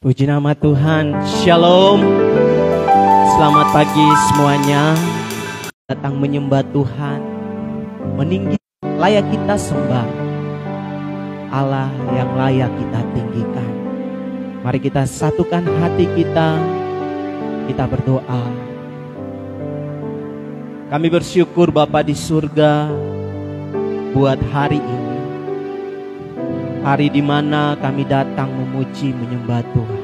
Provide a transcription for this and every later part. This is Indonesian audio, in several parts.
Puji nama Tuhan. Shalom. Selamat pagi semuanya. Datang menyembah Tuhan, meninggi layak kita sembah, Allah yang layak kita tinggikan. Mari kita satukan hati kita, kita berdoa. Kami bersyukur Bapa di surga buat hari ini, hari di mana kami datang memuji menyembah Tuhan.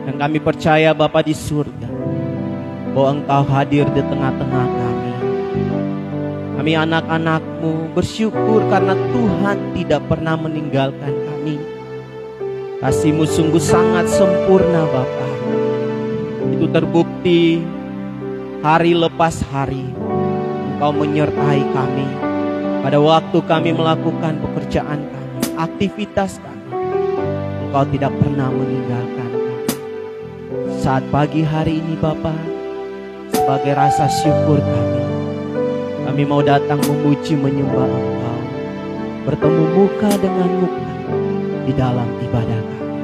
Dan kami percaya Bapa di surga bahwa Engkau hadir di tengah-tengah kami. Kami anak-anak-Mu bersyukur karena Tuhan tidak pernah meninggalkan kami. Kasih-Mu sungguh sangat sempurna Bapa. Itu terbukti hari lepas hari Engkau menyertai kami. Pada waktu kami melakukan pekerjaan kami, aktivitas kami, Engkau tidak pernah meninggalkan kami. Saat pagi hari ini Bapa, sebagai rasa syukur kami mau datang memuji menyembah Engkau, bertemu muka dengan muka di dalam ibadah kami.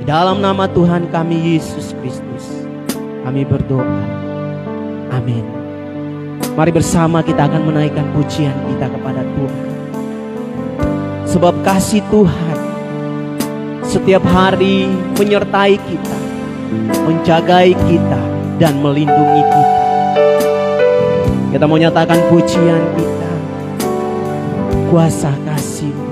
Di dalam nama Tuhan kami Yesus Kristus, kami berdoa. Amin. Mari bersama kita akan menaikkan pujian kita kepada Tuhan. Sebab kasih Tuhan setiap hari menyertai kita, menjagai kita, dan melindungi kita. Kita mau nyatakan pujian kita, kuasa kasih-Mu.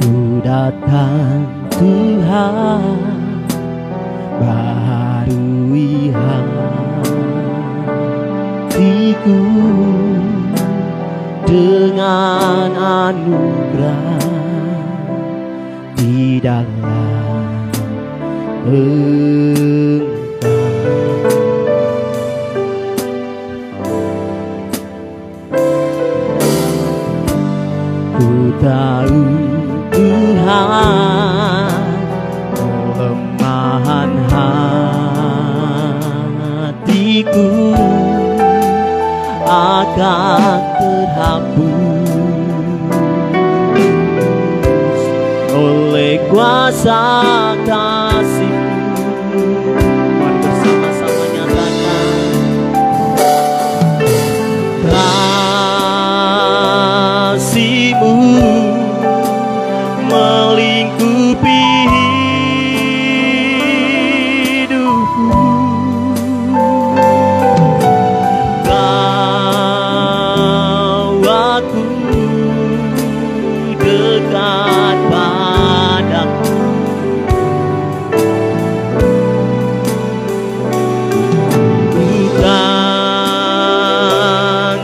Ku datang Tuhan, barui hatiku dengan anugerah di dalam Engkau. Ku tahu Tuhan kelemahan hatiku akan terhapus oleh kuasa kasih-Mu. Mari bersama-sama nyatakan, kasih-Mu melingkupi hidupku. Bawaku dekat padamu. Bukan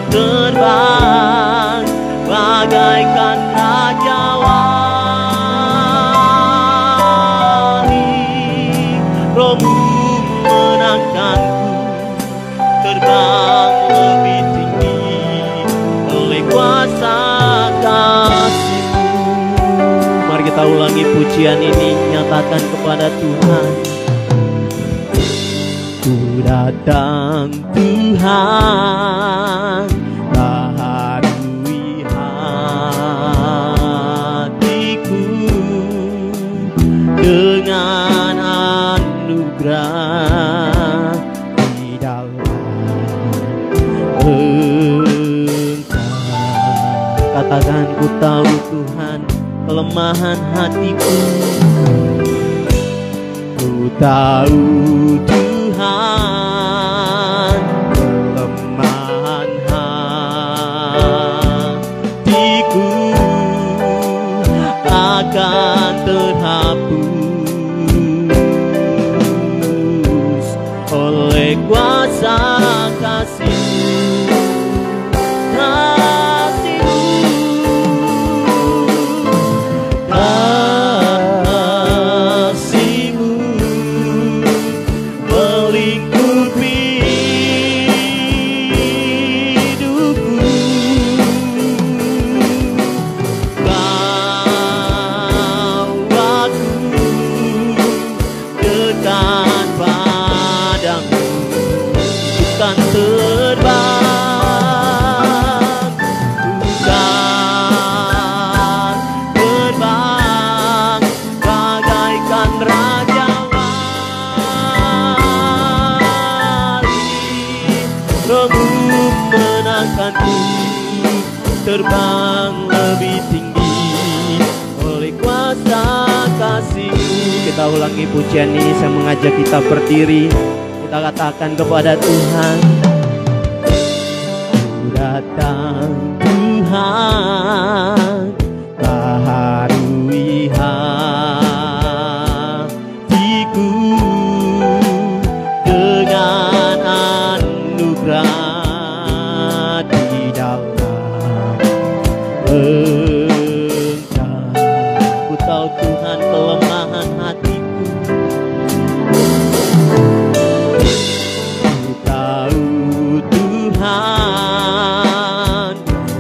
terbang bagaikan raja-wali, Roh-Mu menangkanku terbang lebih tinggi oleh kuasa kasih-Mu. Mari kita ulangi pujian ini, nyatakan kepada Tuhan. Ku datang Tuhan, baharui hatiku dengan anugerah di dalam Engkau. Katakan, ku tahu Tuhan kelemahan hatiku. Ku tahu Tuhan kelemahan hatiku akan terhapus oleh kuasa kasih-Mu. Kasih-Mu melingkupi hidupku. Bawaku dekat padamu. Bukan terbang mengangkatku terbang lebih tinggi oleh kuasa kasih-Mu. Kita ulangi pujian ini, saya mengajak kita berdiri. Kita katakan kepada Tuhan, Ku datang Tuhan, baharui hatiku dengan anugerah di dalam Engkau. Ku tahu Tuhan kelemahan hatiku, ku tahu Tuhan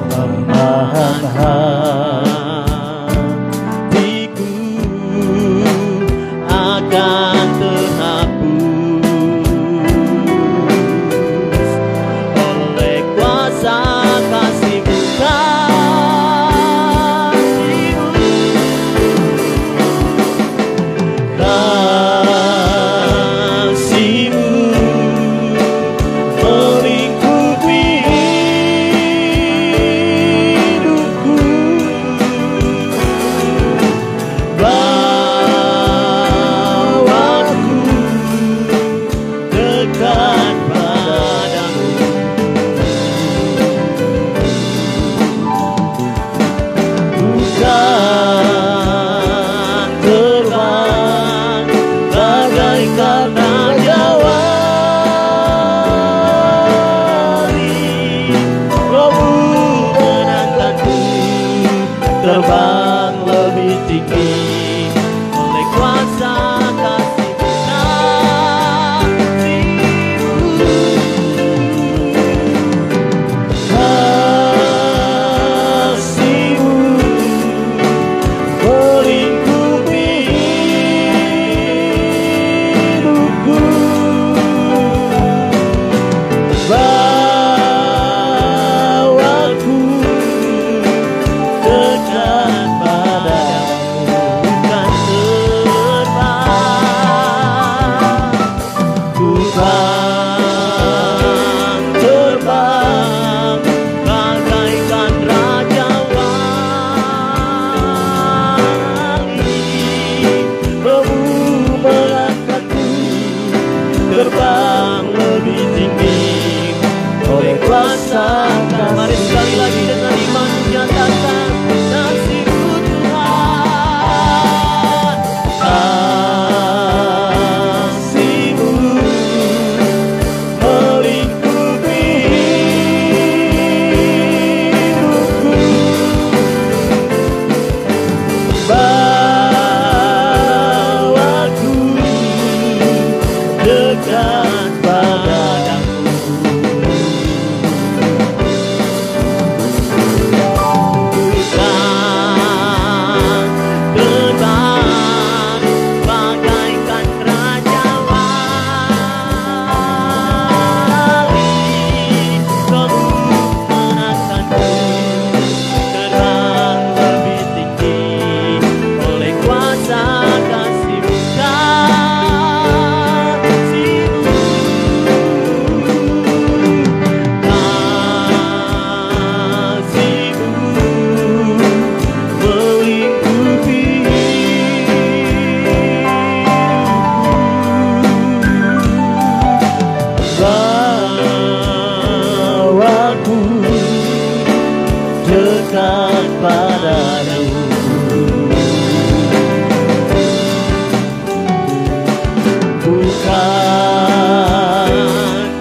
kelemahan hatiku akan terhapus oleh kuasa kasih-Mu. Terbang lebih tinggi oleh kuasa kasih-Mu. Kasih-Mu melingkupi hidupku, bawaku dekat padamu, bukan terbang. Terbang bagaikan raja wali, Rohmu mengangkatku terbang lebih tinggi oleh kuasa kasih. Mari sekali lagi dengan iman nyatakan, kasih-Mu Tuhan, kasih-Mu melingkupi hidupku, bawaku dekat padamu. Dekat padamu, bukan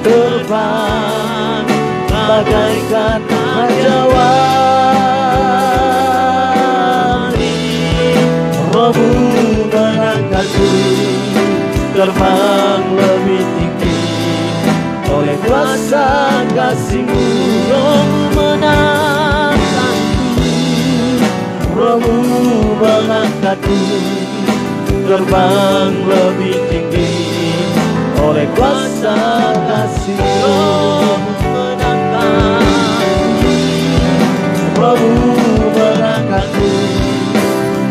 terbang bagaikan raja wali, Rohmu mengangkatku terbang lebih tinggi oleh kuasa kasih-Mu. Rohmu menangkanku, Rohmu mengangkatku terbang lebih tinggi oleh kuasa kasih-Mu. Rohmu menangkanku, Rohmu mengangkatku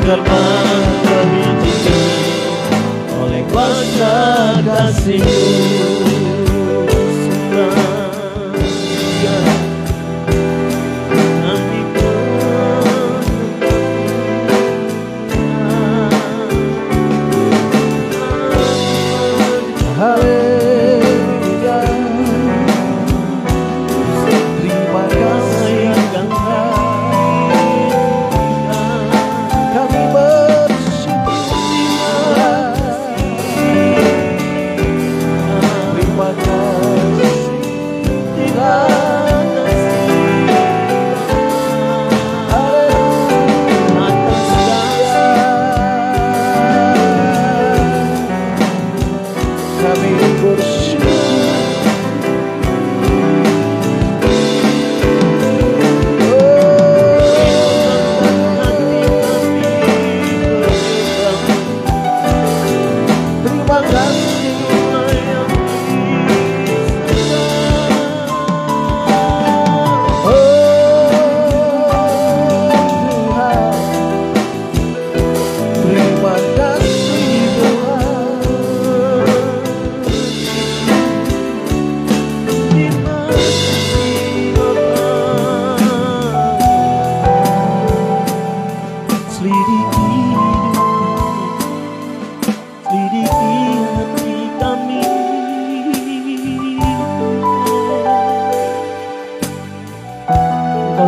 terbang lebih tinggi oleh kuasa kasih-Mu.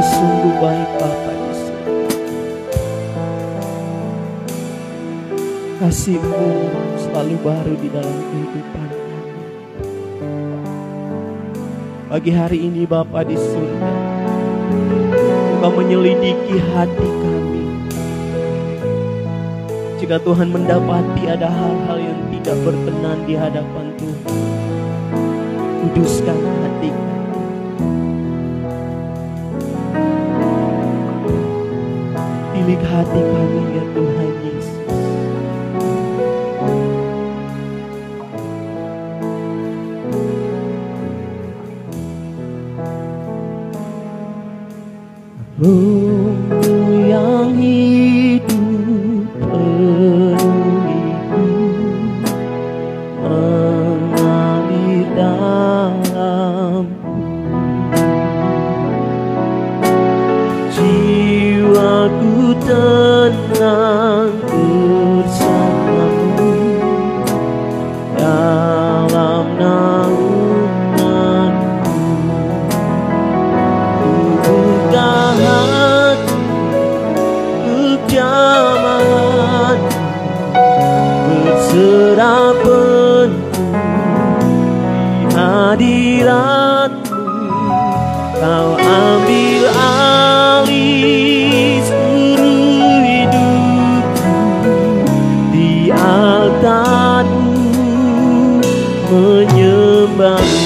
sungguh baik Bapa di surga. Kasih-Mu selalu baru di dalam kehidupan kami. Pagi hari ini Bapa di surga, Engkau menyelidiki hati kami. Jika Tuhan mendapati ada hal-hal yang tidak berkenan di hadapan Tuhan, kuduskan hati kami. Pilih hati kami ya Tuhan Yesus. Roh-Mu yang hidup penuhiku, mengalir dalamku. Jiwaku tenang bersama-Mu dalam naungan-Mu. Buka hati untuk jamahan, berserah penuh di hadirat-Mu. Kau ambil alih seluruh hidupku, di altar-Mu menyembah-Mu.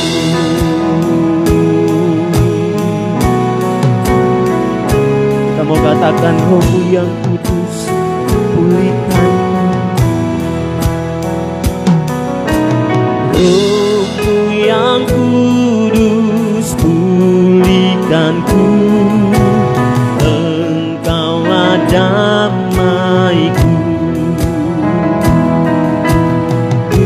Kita mau katakan, Roh-Mu yang kudus, pulihkan. Roh-Mu yang kudus, pulihkanku. Engkaulah damaiku. Ku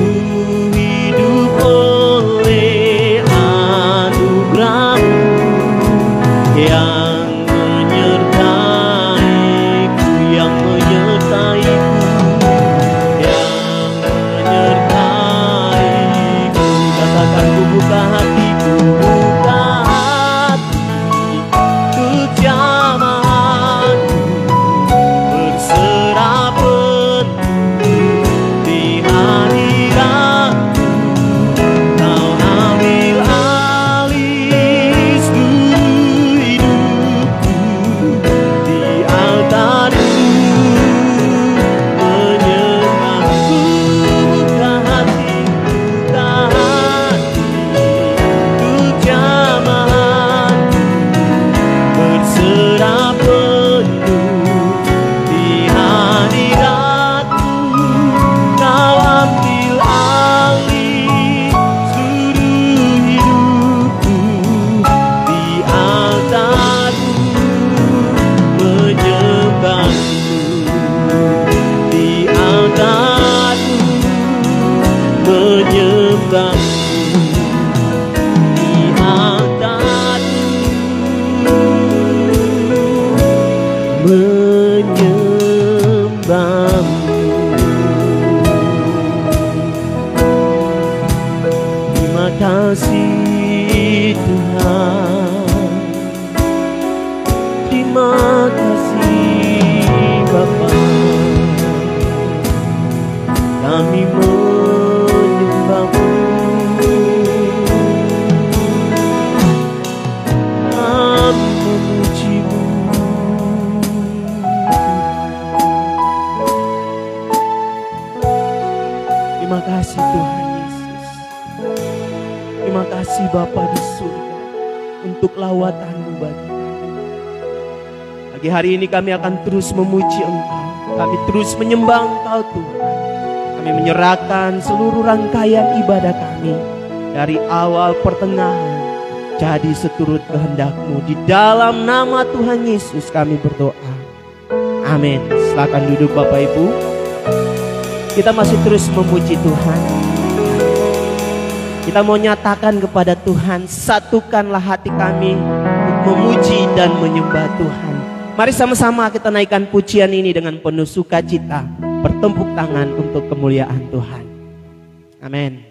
hidup oleh anugerah-Mu yang menyertai-Ku, yang menyertai-Ku, yang menyertai-Ku. Katakan, ku buka hatiku, buka hati untuk jamahan-Mu, berserah penuh di hadirat-Mu. Kau ambil alih seluruh hidupku, di altar-Mu menyembah-Ku. Buka hati untuk jamahan-Mu, berserah penuh di hadirat-Mu. Kau ambil alih seluruh hidupku, di altar-Mu menyembah-Ku, di altar-Mu menyembah-Ku, di altar-Mu menyembah-Mu. Terima kasih Tuhan, terima kasih Bapa. Kami menyembah-Mu, kami memuji-Mu. Terima kasih Tuhan Yesus. Terima kasih Bapa di surga untuk lawatan-Mu bagi kami. Pagi hari ini kami akan terus memuji Engkau. Kami terus menyembah Engkau Tuhan. Kami menyerahkan seluruh rangkaian ibadah kami dari awal pertengahan jadi seturut kehendak-Mu. Di dalam nama Tuhan Yesus kami berdoa. Amin. Silakan duduk Bapak Ibu. Kita masih terus memuji Tuhan. Kita mau nyatakan kepada Tuhan, satukanlah hati kami untuk memuji dan menyembah Tuhan. Mari sama-sama kita naikkan pujian ini dengan penuh sukacita, bertepuk tangan untuk kemuliaan Tuhan. Amin.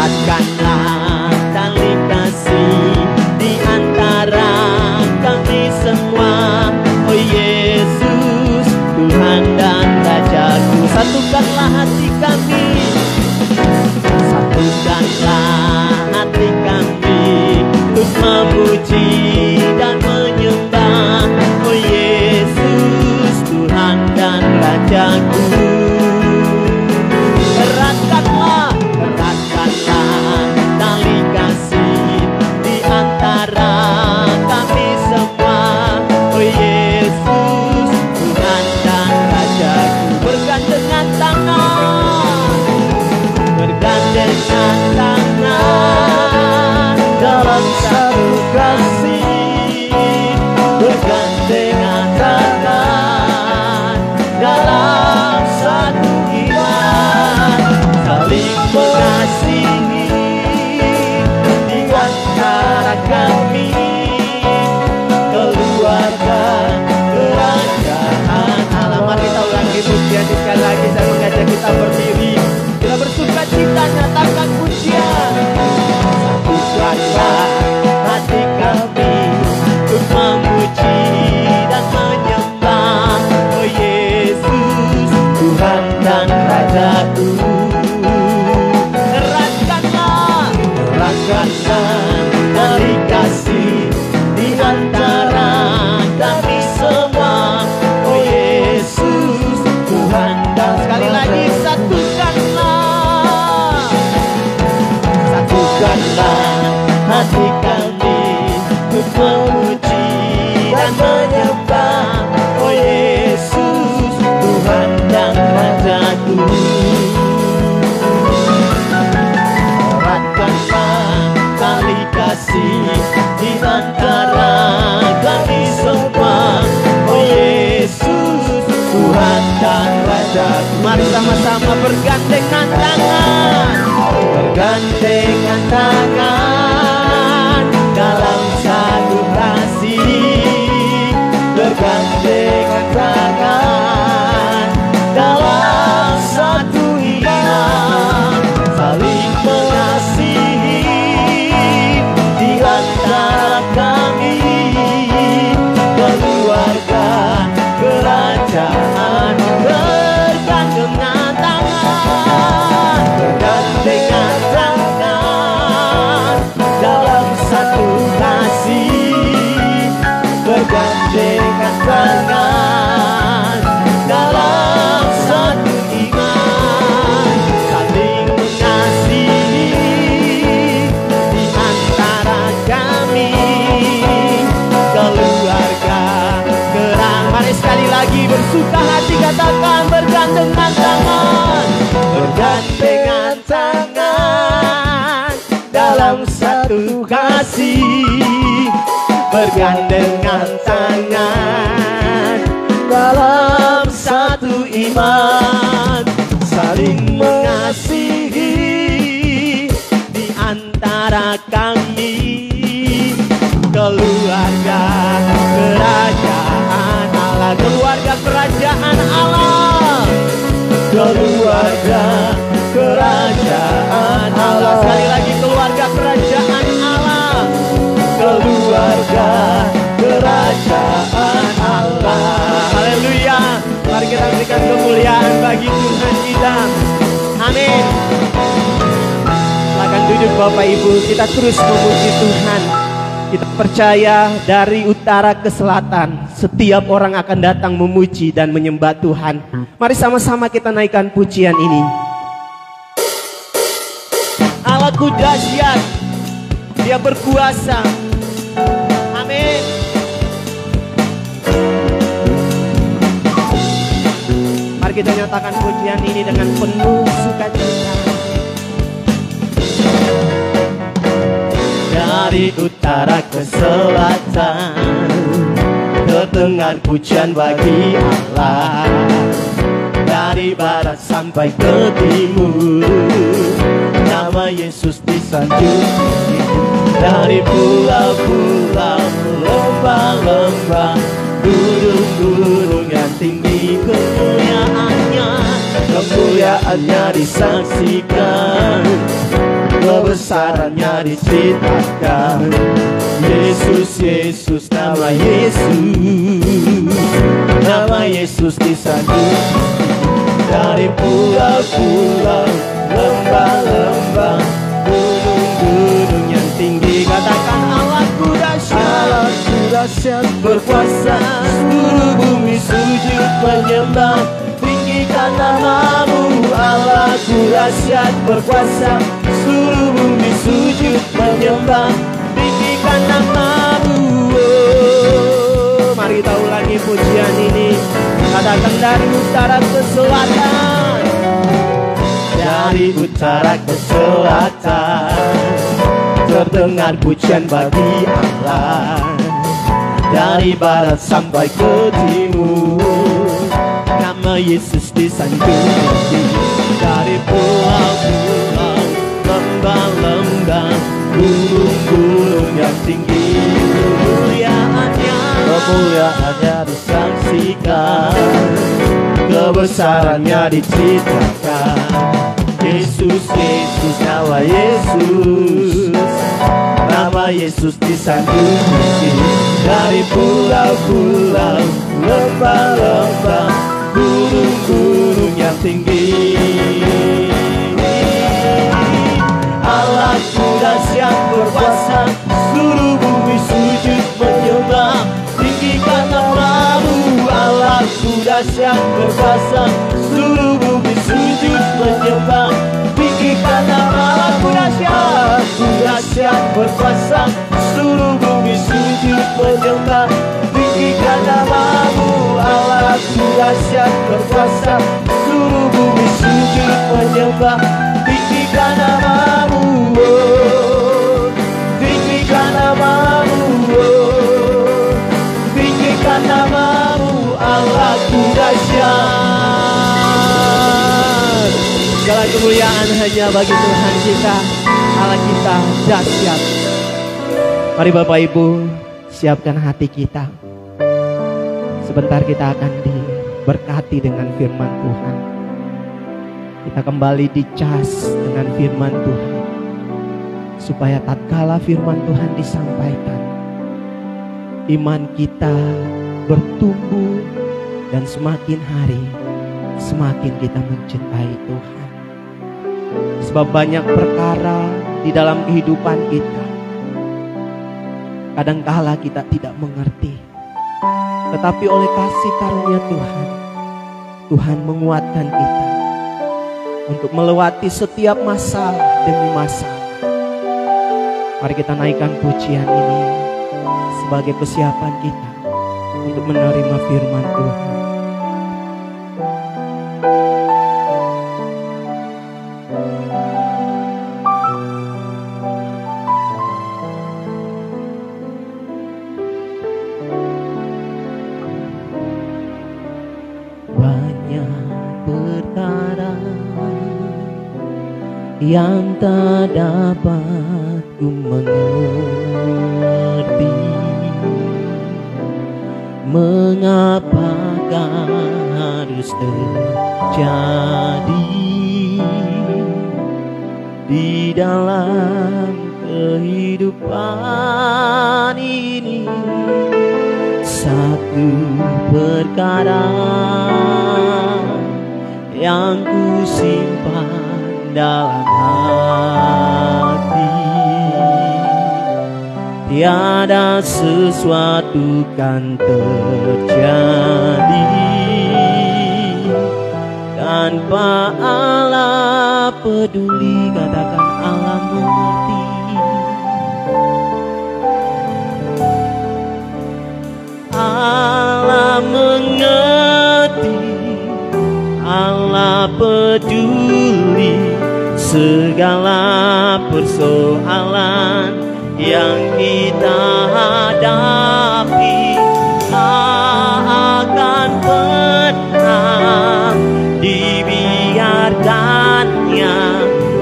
Eratkanlah tali kasih di antara kami semua. Oh Yesus, Tuhan dan Rajaku. Satukanlah hati kami, satukanlah hati kami untuk memuji dan menyembah. Oh Yesus, Tuhan dan Rajaku. Eratkanlah tali kasih di antara kami semua. Oh Yesus, Tuhan dan Rajaku. Bergandengan tangan, bergandengan tangan dalam satu kasih, bergandengan tangan dalam satu iman, saling mengasihi di antara kami, keluarga kerajaan Allah. Mari kita ulangi pujian sekali lagi. Saya mengajak kita berdiri, kita bersuka cita, nyatakan pujian. Satukanlah hati kami untuk memuji dan menyembah. Oh Yesus, Tuhan dan Rajaku. Eratkanlah tali kasih di antara kami semua. Oh Yesus, Tuhan dan sekali lagi satukanlah hati kami untuk memuji dan menyembah. Oh Yesus, Tuhan dan Rajaku. Eratkanlah tali kasih di antara kami semua. Oh Yesus, Tuhan dan Rajaku. Mari sama-sama bergandengan tangan, bergandengan tangan dalam satu kasih, bergandengan tangan dalam satu iman, saling mengasihi di antara kami, keluarga kerajaan. Bergandengan tangan, bergandengan tangan dalam satu kasih, bergandengan tangan dalam satu iman, saling mengasihi di antara kami, keluarga kerang. Mari sekali lagi bersuka hati katakan bergandengan tangan, bergandengan tangan dalam satu kasih, bergandengan tangan dalam satu iman, saling mengasihi di antara kami, keluarga kerajaan Allah, keluarga kerajaan Allah, keluarga kerajaan Allah. Sekali lagi, keluarga kerajaan Allah, keluarga kerajaan Allah. Haleluya. Mari kita berikan kemuliaan bagi Tuhan kita. Amin. Silakan duduk Bapak Ibu, kita terus memuji Tuhan. Kita percaya dari utara ke selatan, setiap orang akan datang memuji dan menyembah Tuhan. Mari sama-sama kita naikkan pujian ini. Allahku dahsyat, Dia berkuasa. Amin. Mari kita nyatakan pujian ini dengan penuh sukacita. Dari utara ke selatan terdengar pujian bagi Allah. Dari barat sampai ke timur nama Yesus disanjung. Dari pulau-pulau, lembah-lembah, gunung-gunung yang tinggi, kemuliaannya disaksikan. kebesarannya diceritakan. Yesus, Yesus, nama Yesus, nama Yesus disanjung. Dari pulau-pulau, lembah-lembah, gunung-gunung yang tinggi, katakan Allahku dahsyat, berkuasa. Seluruh bumi sujud menyembah, tinggikan namamu. Allahku dahsyat, berkuasa. Seluruh bumi sujud menyembah, tinggikan namamu. Mari kita ulangi pujian ini. Katakan dari utara ke selatan, dari utara ke selatan, terdengar pujian bagi Allah. Dari barat sampai ke timur, nama Yesus disanjung. Dari pulau-pulau, lembah-lembah, gunung-gunung yang tinggi, kemuliaannya disaksikan, kebesarannya diceritakan. Yesus, Yesus, nama Yesus, nama Yesus disanjung. Dari pulau-pulau, lembah-lembah, gunung-gunung yang tinggi, Allahku dahsyat, berkuasa. Seluruh bumi sujud menyembah, tinggikan namamu. Allahku dahsyat, berkuasa. Seluruh bumi sujud menyembah, tinggikan namamu. Allahku dahsyat, berkuasa. Seluruh bumi sujud menyembah, tinggikan namamu. Allahku dahsyat, berkuasa. Seluruh bumi sujud menyembah, tinggikan namamu. Tinggikan namamu, tinggikan namamu. Allahku dahsyat. Segala kemuliaan hanya bagi Tuhan kita. Allah kita dahsyat. Mari Bapak Ibu, siapkan hati kita. Sebentar kita akan diberkati dengan firman Tuhan. Kita kembali dicas dengan firman Tuhan, supaya tatkala firman Tuhan disampaikan, iman kita bertumbuh dan semakin hari semakin kita mencintai Tuhan. Sebab banyak perkara di dalam kehidupan kita, kadangkala kita tidak mengerti, tetapi oleh kasih karunia Tuhan, Tuhan menguatkan kita untuk melewati setiap masalah demi masalah. Mari kita naikkan pujian ini sebagai persiapan kita untuk menerima firman Tuhan. Yang tak dapat ku mengerti, mengapakah harus terjadi di dalam kehidupan ini. Satu perkara yang ku simpan dalam hati, tiada sesuatu kan terjadi tanpa Allah peduli. Katakan Allah mengerti. Allah mengerti, Allah peduli segala persoalan yang kita hadapi. Tak akan pernah dibiarkannya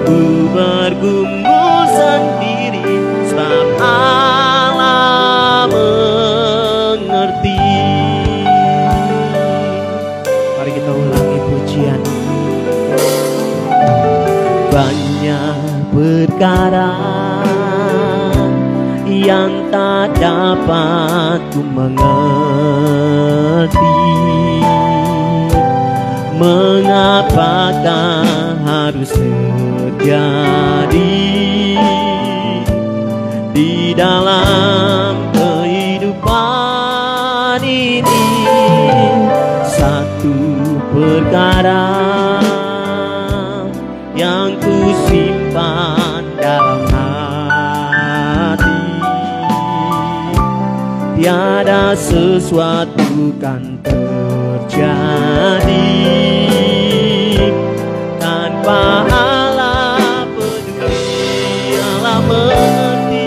ku bergumul sendiri, sebab Allah mengerti. Mari kita ulangi pujian. Banyak perkara yang tak dapat ku mengerti. Mengapakah harus terjadi di dalam kehidupan ini? Satu perkara yang ku simpan dalam hati, tiada sesuatu kan terjadi tanpa Allah peduli, Allah mengerti.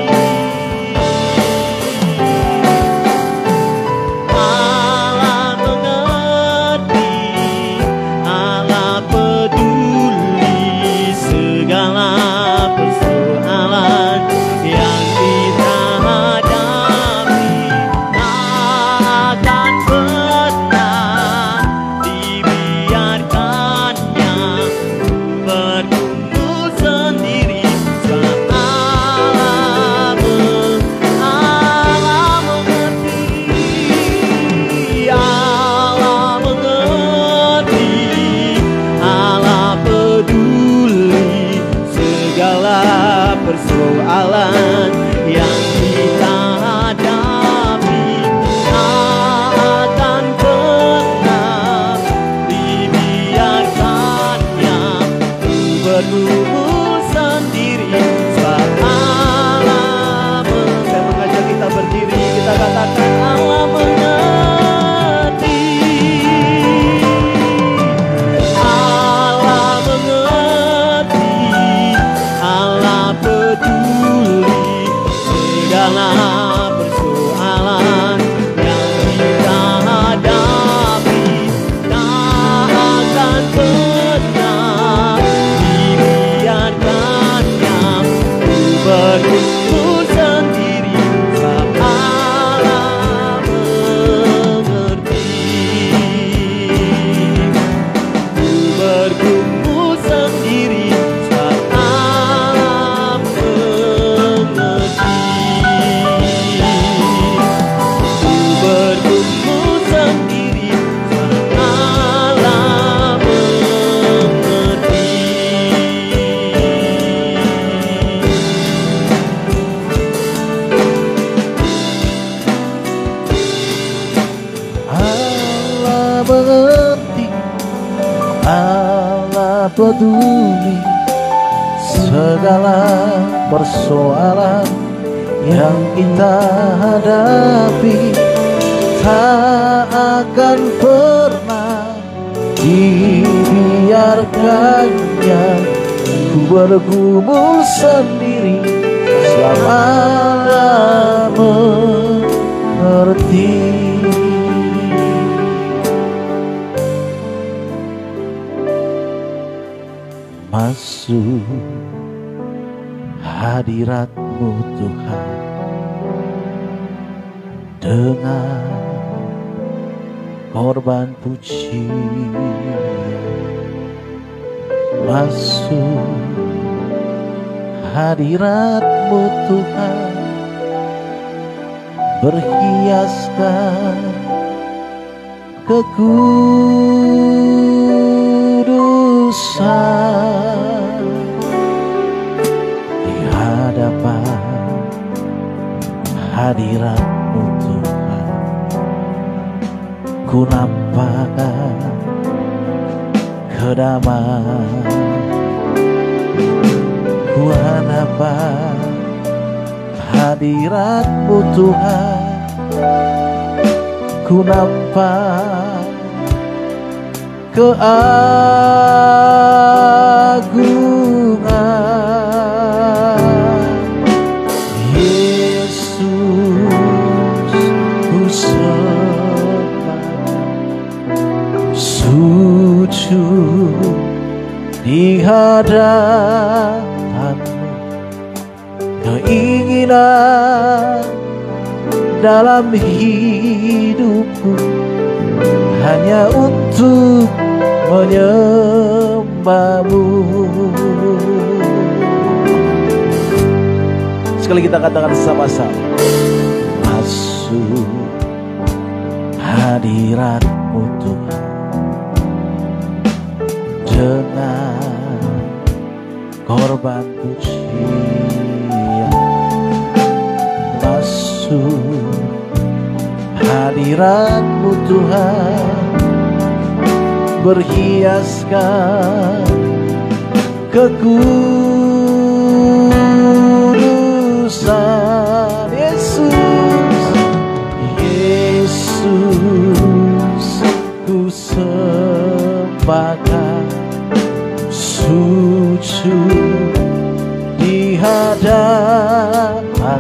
Allah mengerti, Allah peduli segala persoalan yang kita hadapi. Takkan pernah dibiarkannya berkumpul sendiri. Sebab Allah mengerti, Allah mengerti, Allah peduli segala persoalan yang kita hadapi. Takkan pernah dibiarkannya bergumul sendiri. Sebab Allah saya mengajak kita berdiri, kita katakan Allah mengerti, Allah mengerti, Allah peduli segala persoalan yang kita hadapi. Tak akan pernah dibiarkannya berkumpul sendiri. Sebab Allah mengerti, berkumpul sendiri. Sebab Allah mengerti, berkumpul sendiri. Sebab Allah mengerti. Allah mengerti, Allah peduli segala persoalan yang kita hadapi. Tak akan pernah dibiarkannya ku bergumul sendiri. Sebab Allah mengerti. Masuk hadirat-Mu Tuhan dengan korban puji. Masuk hadirat-Mu Tuhan berhiaskan kekudusan di hadapan hadirat-Mu Tuhan. Ku nampakkan kedamaian, ku hadapan hadirat-Mu Tuhan. Ku nampak keagungan Yesus, ku sembah sujud di hadapan-Mu. Keinginan dalam hidupku hanya untuk menyembah-Mu. Sekali kita katakan sama-sama. Masuk hadirat-Mu Tuhan dengan korban pujian. Masuk hadirat-Mu Tuhan berhiaskan kekudusan. Yesus, Yesus, ku sembahkan, sujud di hadapan-Mu.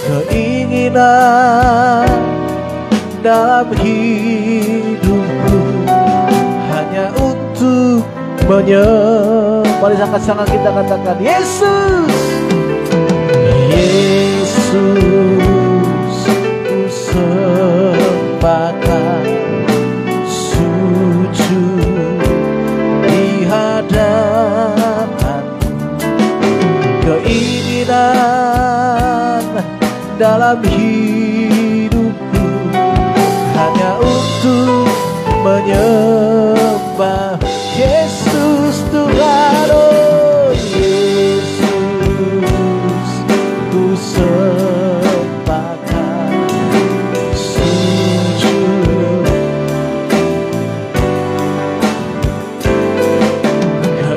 Keinginan dalam hidupku hanya untuk mari sangat-sangat kita katakan, Yesus, Yesus, ku sembahkan, sujud di hadapan. Keinginan dalam hidupku hanya untuk menyembah Yesus Tuhan. Oh Yesus, ku sembahkan, sujud.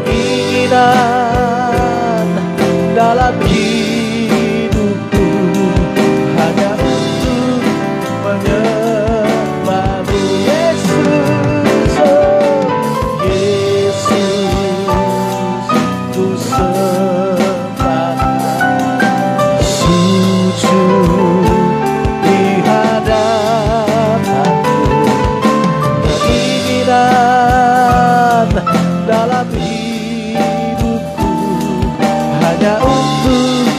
Keinginan dalam hidupku hanya untuk menyembah-Mu. Yesus, oh Yesus, ku sembahkan, sujud di hadapan-Mu. Keinginan dalam hidupku hanya untuk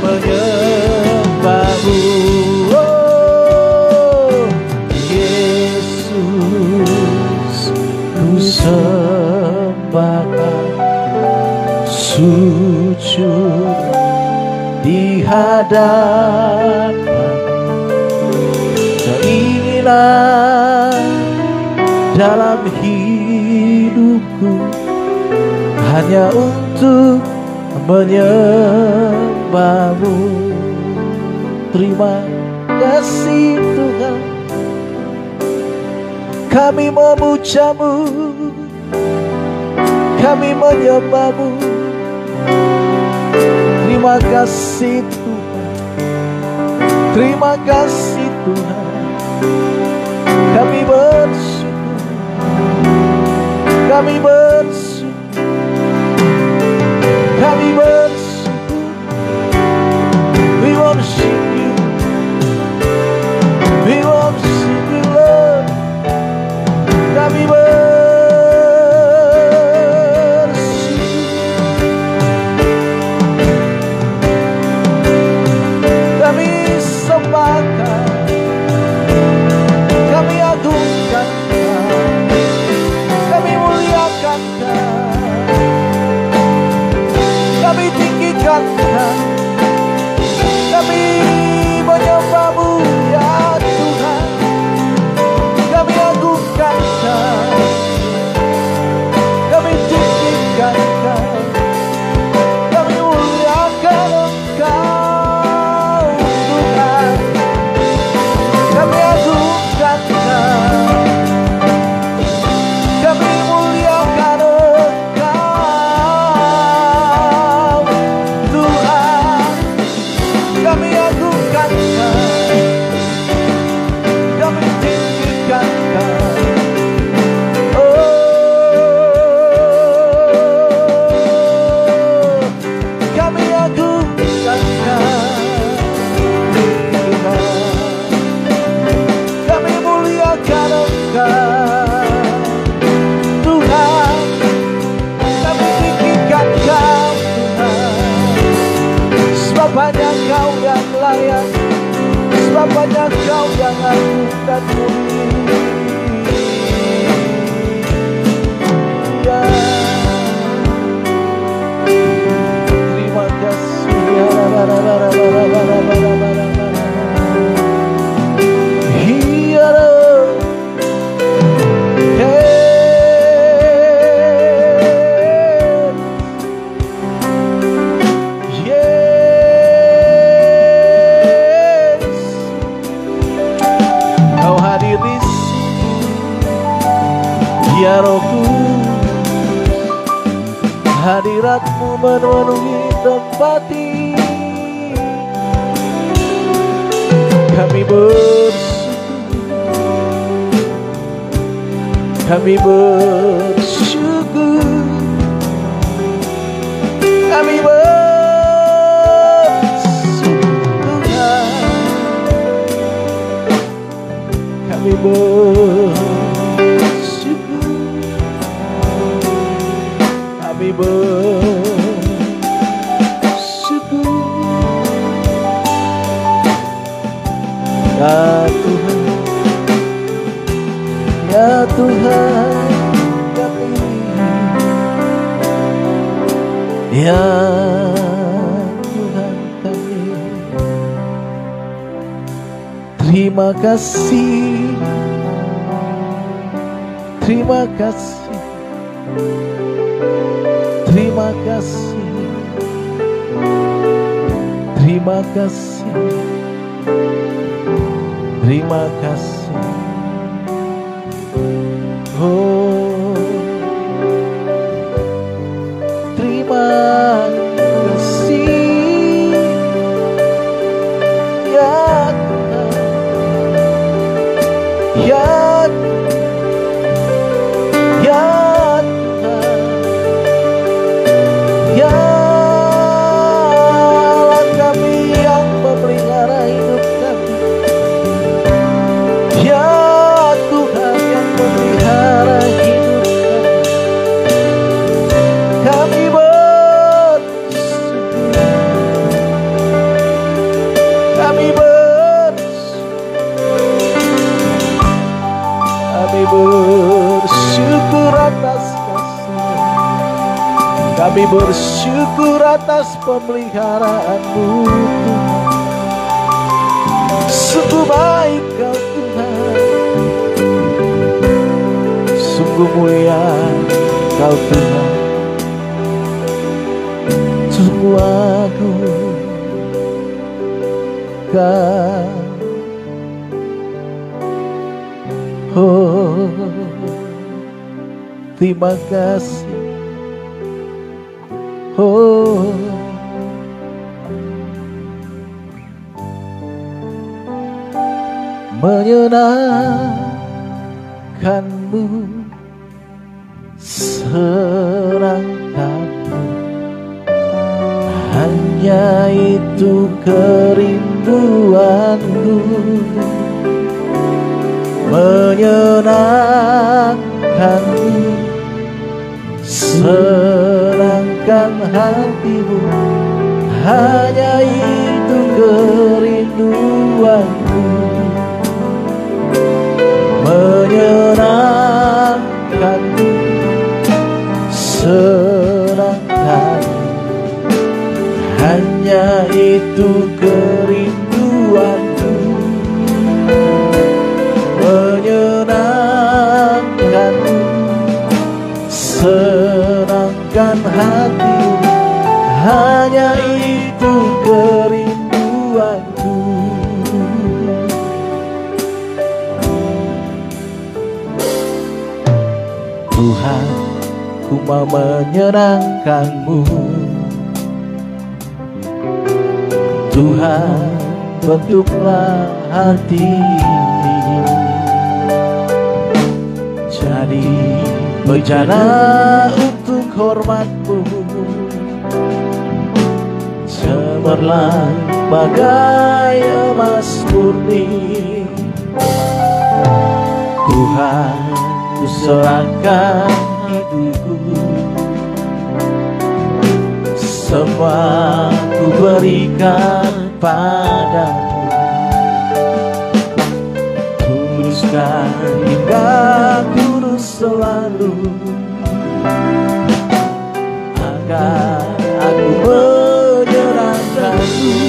menyembah-Mu. Oh Yesus, ku sembahkan, sujud di hadapan. Keinginan dalam hidupku hanya untuk menyembah-Mu. Terima kasih Tuhan, kami memuja-Mu, kami menyembah-Mu. Terima kasih Tuhan, terima kasih Tuhan, kami bersyukur, kami bersyukur, kami bersyukur. We worship you, we worship you Lord. Kami bersyukur, kami sembahkan, kami agungkan, kami muliakan, kami tinggikan, kami menyembah-Mu ya Tuhan, kami agungkan, kami tinggikan, kami muliakan Engkau Tuhan, kami agungkan, kami muliakan Engkau Tuhan, kami agungkan, kami tinggikan. Oh, kami agungkan Tuhan, kami muliakan Engkau Tuhan, kami tinggikan Kau Tuhan. Sebab hanya Kau yang layak, sebab hanya Kau yang agung dan mulia. Terima kasih ya Kau hadir di sini, ya Rohku. Hadirat-Mu memenuhi tempat ini. Kami bersyukur, kami bersyukur, kami bersyukur, kami bersyukur. Ya Tuhan, ya Tuhan kami, ya Tuhan kami. Terima kasih, terima kasih, terima kasih, terima kasih, terima kasih. Oh, terima kasih, ya Tuhan, ya Tuhan, ya Tuhan, ya Allah kami yang memelihara hidup kami, ya Tuhan yang memelihara hidup kami. Kami bersyukur, kami bersyukur atas kasih, kami bersyukur atas pemeliharaan-Mu Tuhan. Sungguh baik Kau Tuhan, sungguh mulia Kau Tuhan, sungguh agung Kau. Oh, terima kasih. Oh, menyenangkan-Mu serangkatmu, hanya itu kerinduanku. Menyenangkan-Mu, senangkan hati-Mu, hanya itu kerinduanku. Menyenangkan-Mu, senangkan, hanya itu kerinduanku. Menyenangkan-Mu, senangkan hati-Mu, hanya itu kerinduanku. Tuhan, ku mau menyenangkan-Mu. Tuhan, bentuklah hati ini jadi bejana untuk hormat-Mu. Cemerlang bagai emas murni. Tuhan, ku serahkan hidupku, semua ku berikan padamu. Kuduskan hingga kudus selalu, agar aku menyenangkan-Mu.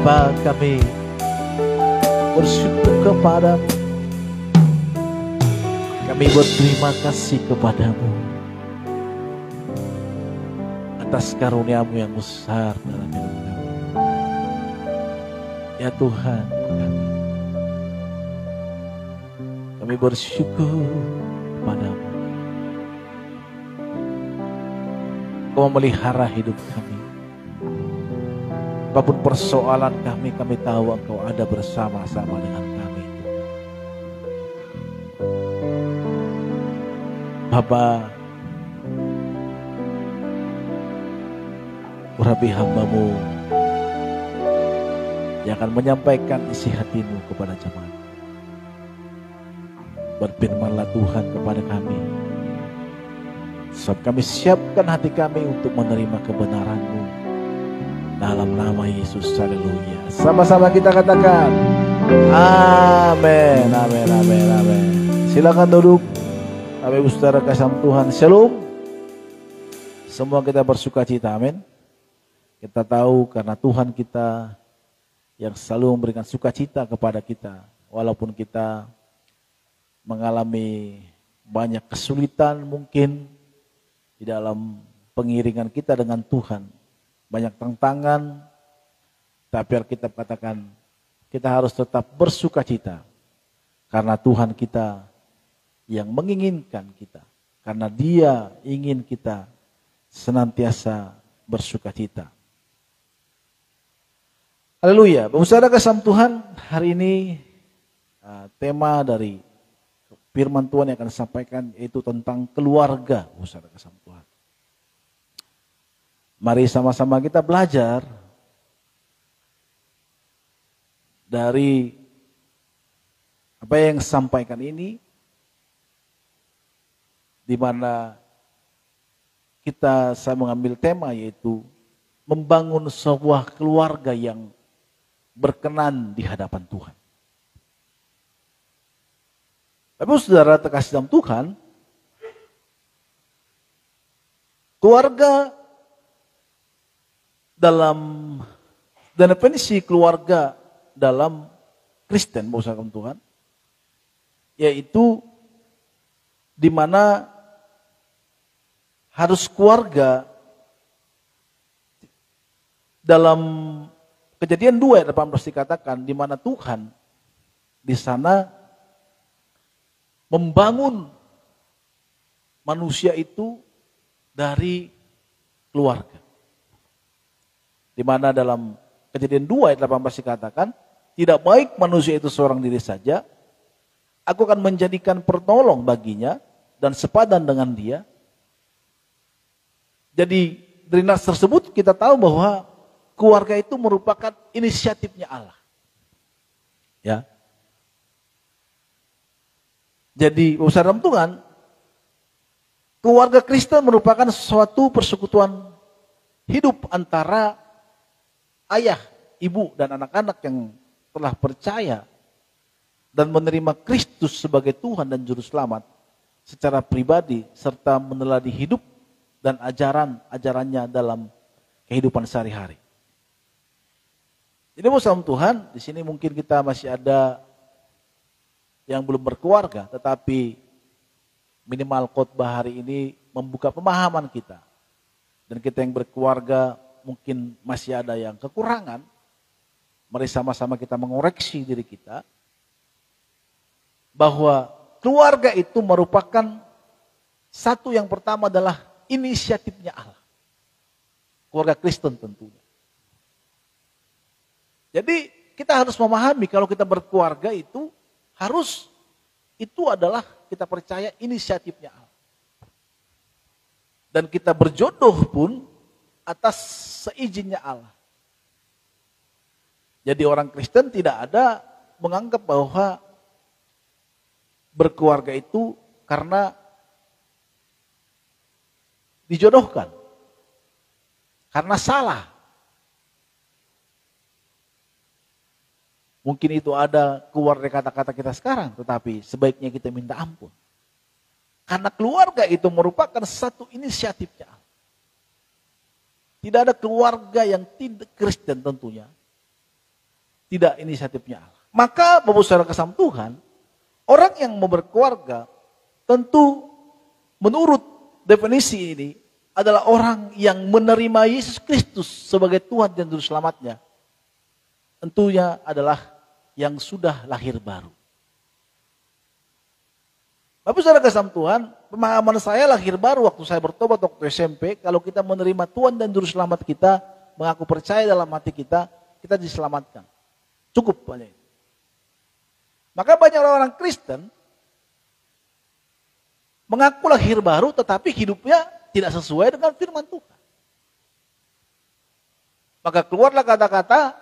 Bapa, kami bersyukur kepadamu. Kami berterima kasih kepadamu atas karuniamu yang besar dalam hidup kami. Ya Tuhan, kami bersyukur kepadamu. Kau memelihara hidup kami. Apapun persoalan kami tahu Engkau ada bersama-sama dengan kami. Bapa, urapi hamba-Mu yang akan menyampaikan isi hati-Mu kepada jemaat. Berfirmanlah Tuhan kepada kami, sebab kami siapkan hati kami untuk menerima kebenaran-Mu. Dalam nama Yesus, haleluya. Sama-sama kita katakan, amin, amin, amin, amin. Silakan duduk. Bapak Ibu Saudara kasih Tuhan, shalom. Semua kita bersuka cita, amin. Kita tahu karena Tuhan kita yang selalu memberikan sukacita kepada kita. Walaupun kita mengalami banyak kesulitan mungkin di dalam pengiringan kita dengan Tuhan. Banyak tantangan, tapi kita katakan kita harus tetap bersukacita. Karena Tuhan kita yang menginginkan kita. Karena Dia ingin kita senantiasa bersukacita. Haleluya. Saudara kasih Tuhan, hari ini tema dari firman Tuhan yang akan disampaikan yaitu tentang keluarga. Saudara kasih Tuhan. Mari sama-sama kita belajar dari apa yang disampaikan ini, di mana saya mengambil tema yaitu membangun sebuah keluarga yang berkenan di hadapan Tuhan. Tapi saudara terkasih dalam Tuhan, keluarga dalam definisi keluarga dalam Kristen, bangsa Tuhan, yaitu di mana harus keluarga dalam Kejadian 2 ayat 18 dikatakan di mana Tuhan di sana membangun manusia itu dari keluarga. Di mana dalam Kejadian 2 ayat 18 dikatakan, tidak baik manusia itu seorang diri saja, aku akan menjadikan penolong baginya dan sepadan dengan dia. Jadi dari nas tersebut kita tahu bahwa keluarga itu merupakan inisiatifnya Allah. Ya. Jadi usaha dalam Tuhan, keluarga Kristen merupakan suatu persekutuan hidup antara ayah, ibu, dan anak-anak yang telah percaya dan menerima Kristus sebagai Tuhan dan Juru Selamat secara pribadi serta meneladi hidup dan ajarannya dalam kehidupan sehari-hari. Jadi bersama Tuhan, di sini mungkin kita masih ada yang belum berkeluarga, tetapi minimal khotbah hari ini membuka pemahaman kita. Dan kita yang berkeluarga mungkin masih ada yang kekurangan. Mari sama-sama kita mengoreksi diri kita bahwa keluarga itu merupakan satu yang pertama adalah inisiatifnya Allah. Keluarga Kristen tentunya. Jadi kita harus memahami kalau kita berkeluarga itu adalah kita percaya inisiatifnya Allah. Dan kita berjodoh pun atas seizinnya Allah. Jadi orang Kristen tidak ada menganggap bahwa berkeluarga itu karena dijodohkan. Karena salah. Mungkin itu ada keluar dari kata-kata kita sekarang, tetapi sebaiknya kita minta ampun. Karena keluarga itu merupakan satu inisiatifnya Allah. Tidak ada keluarga yang tidak Kristen tentunya tidak inisiatifnya Allah. Maka Bapak Saudara kasih Tuhan, orang yang mau berkeluarga tentu menurut definisi ini adalah orang yang menerima Yesus Kristus sebagai Tuhan dan Juru Selamatnya. Tentunya adalah yang sudah lahir baru. Bapak Saudara kasih Tuhan, pemahaman saya lahir baru waktu saya bertobat waktu SMP, kalau kita menerima Tuhan dan Juru Selamat kita, mengaku percaya dalam hati kita, kita diselamatkan. Cukup banyak. Maka banyak orang Kristen mengaku lahir baru tetapi hidupnya tidak sesuai dengan firman Tuhan. Maka keluarlah kata-kata,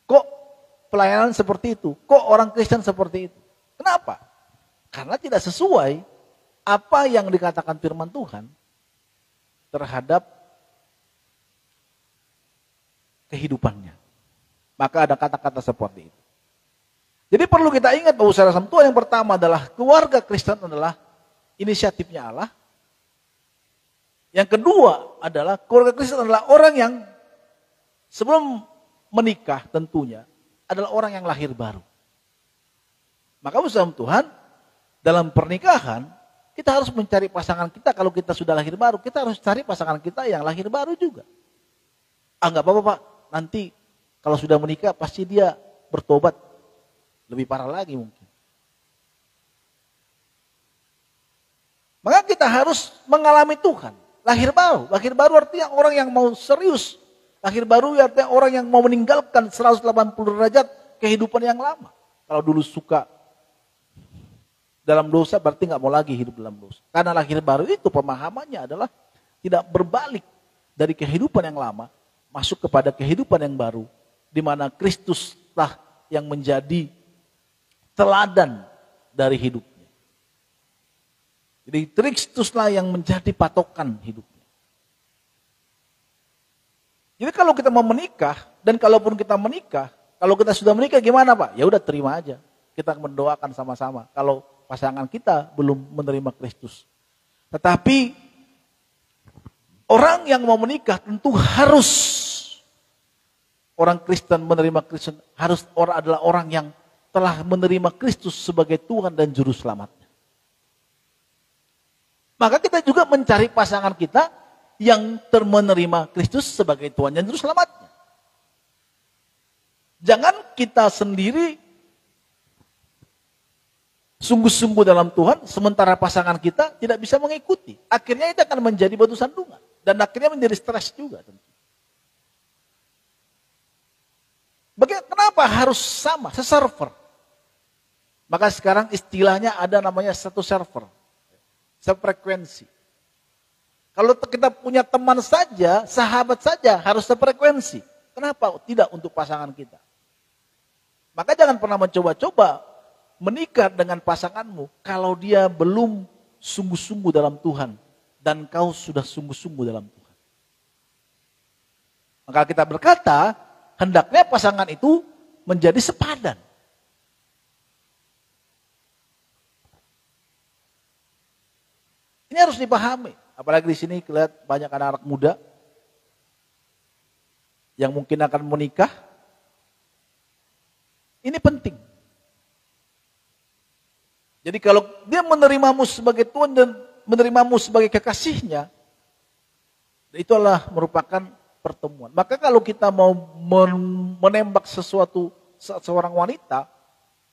kok pelayanan seperti itu? Kok orang Kristen seperti itu? Kenapa? Karena tidak sesuai apa yang dikatakan firman Tuhan terhadap kehidupannya. Maka ada kata-kata seperti itu. Jadi perlu kita ingat bahwa saudara Tuhan yang pertama adalah keluarga Kristen adalah inisiatifnya Allah. Yang kedua adalah keluarga Kristen adalah orang yang sebelum menikah tentunya adalah orang yang lahir baru. Maka saudara Tuhan dalam pernikahan kita harus mencari pasangan kita. Kalau kita sudah lahir baru, kita harus cari pasangan kita yang lahir baru juga. Enggak apa-apa Pak, nanti kalau sudah menikah pasti dia bertobat. Lebih parah lagi mungkin. Maka kita harus mengalami Tuhan. Lahir baru. Lahir baru artinya orang yang mau serius. Lahir baru artinya orang yang mau meninggalkan 180 derajat kehidupan yang lama. Kalau dulu suka dalam dosa berarti nggak mau lagi hidup dalam dosa. Karena lahir baru itu pemahamannya adalah tidak berbalik dari kehidupan yang lama masuk kepada kehidupan yang baru. Di mana Kristuslah yang menjadi teladan dari hidupnya. Jadi Kristuslah yang menjadi patokan hidupnya. Jadi kalau kita mau menikah, dan kalaupun kita menikah, kalau kita sudah menikah gimana Pak? Ya udah terima aja. Kita mendoakan sama-sama. Kalau pasangan kita belum menerima Kristus. Tetapi orang yang mau menikah tentu harus orang Kristen menerima Kristus, harus adalah orang yang telah menerima Kristus sebagai Tuhan dan Juru Selamatnya. Maka kita juga mencari pasangan kita yang menerima Kristus sebagai Tuhan dan Juru Selamatnya. Jangan kita sendiri sungguh-sungguh dalam Tuhan, sementara pasangan kita tidak bisa mengikuti. Akhirnya itu akan menjadi batu sandungan. Dan akhirnya menjadi stres juga. Kenapa harus sama, seserver? Maka sekarang istilahnya ada namanya satu server, sefrekuensi. Kalau kita punya teman saja, sahabat saja harus sefrekuensi. Kenapa tidak untuk pasangan kita? Maka jangan pernah mencoba-coba menikah dengan pasanganmu kalau dia belum sungguh-sungguh dalam Tuhan dan kau sudah sungguh-sungguh dalam Tuhan. Maka kita berkata, hendaknya pasangan itu menjadi sepadan. Ini harus dipahami. Apalagi di sini kelihatan banyak anak-anak muda yang mungkin akan menikah. Ini penting. Jadi kalau dia menerimamu sebagai Tuhan dan menerimamu sebagai kekasihnya, itu adalah merupakan pertemuan. Maka kalau kita mau menembak seorang wanita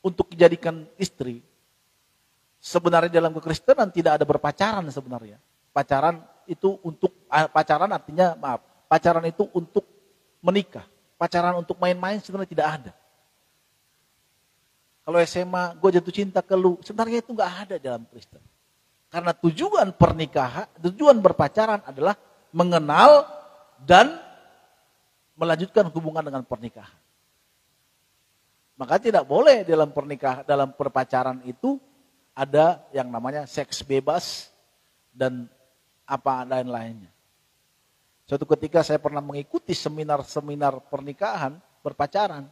untuk dijadikan istri, sebenarnya dalam kekristenan tidak ada berpacaran sebenarnya. Pacaran itu untuk menikah. Pacaran untuk main-main sebenarnya tidak ada. Kalau SMA, gue jatuh cinta ke lu, sebenarnya itu nggak ada dalam Kristen. Karena tujuan pernikahan, tujuan berpacaran adalah mengenal dan melanjutkan hubungan dengan pernikahan. Maka tidak boleh dalam pernikahan, dalam berpacaran itu ada yang namanya seks bebas dan apa lain-lainnya. Suatu ketika saya pernah mengikuti seminar-seminar pernikahan, berpacaran.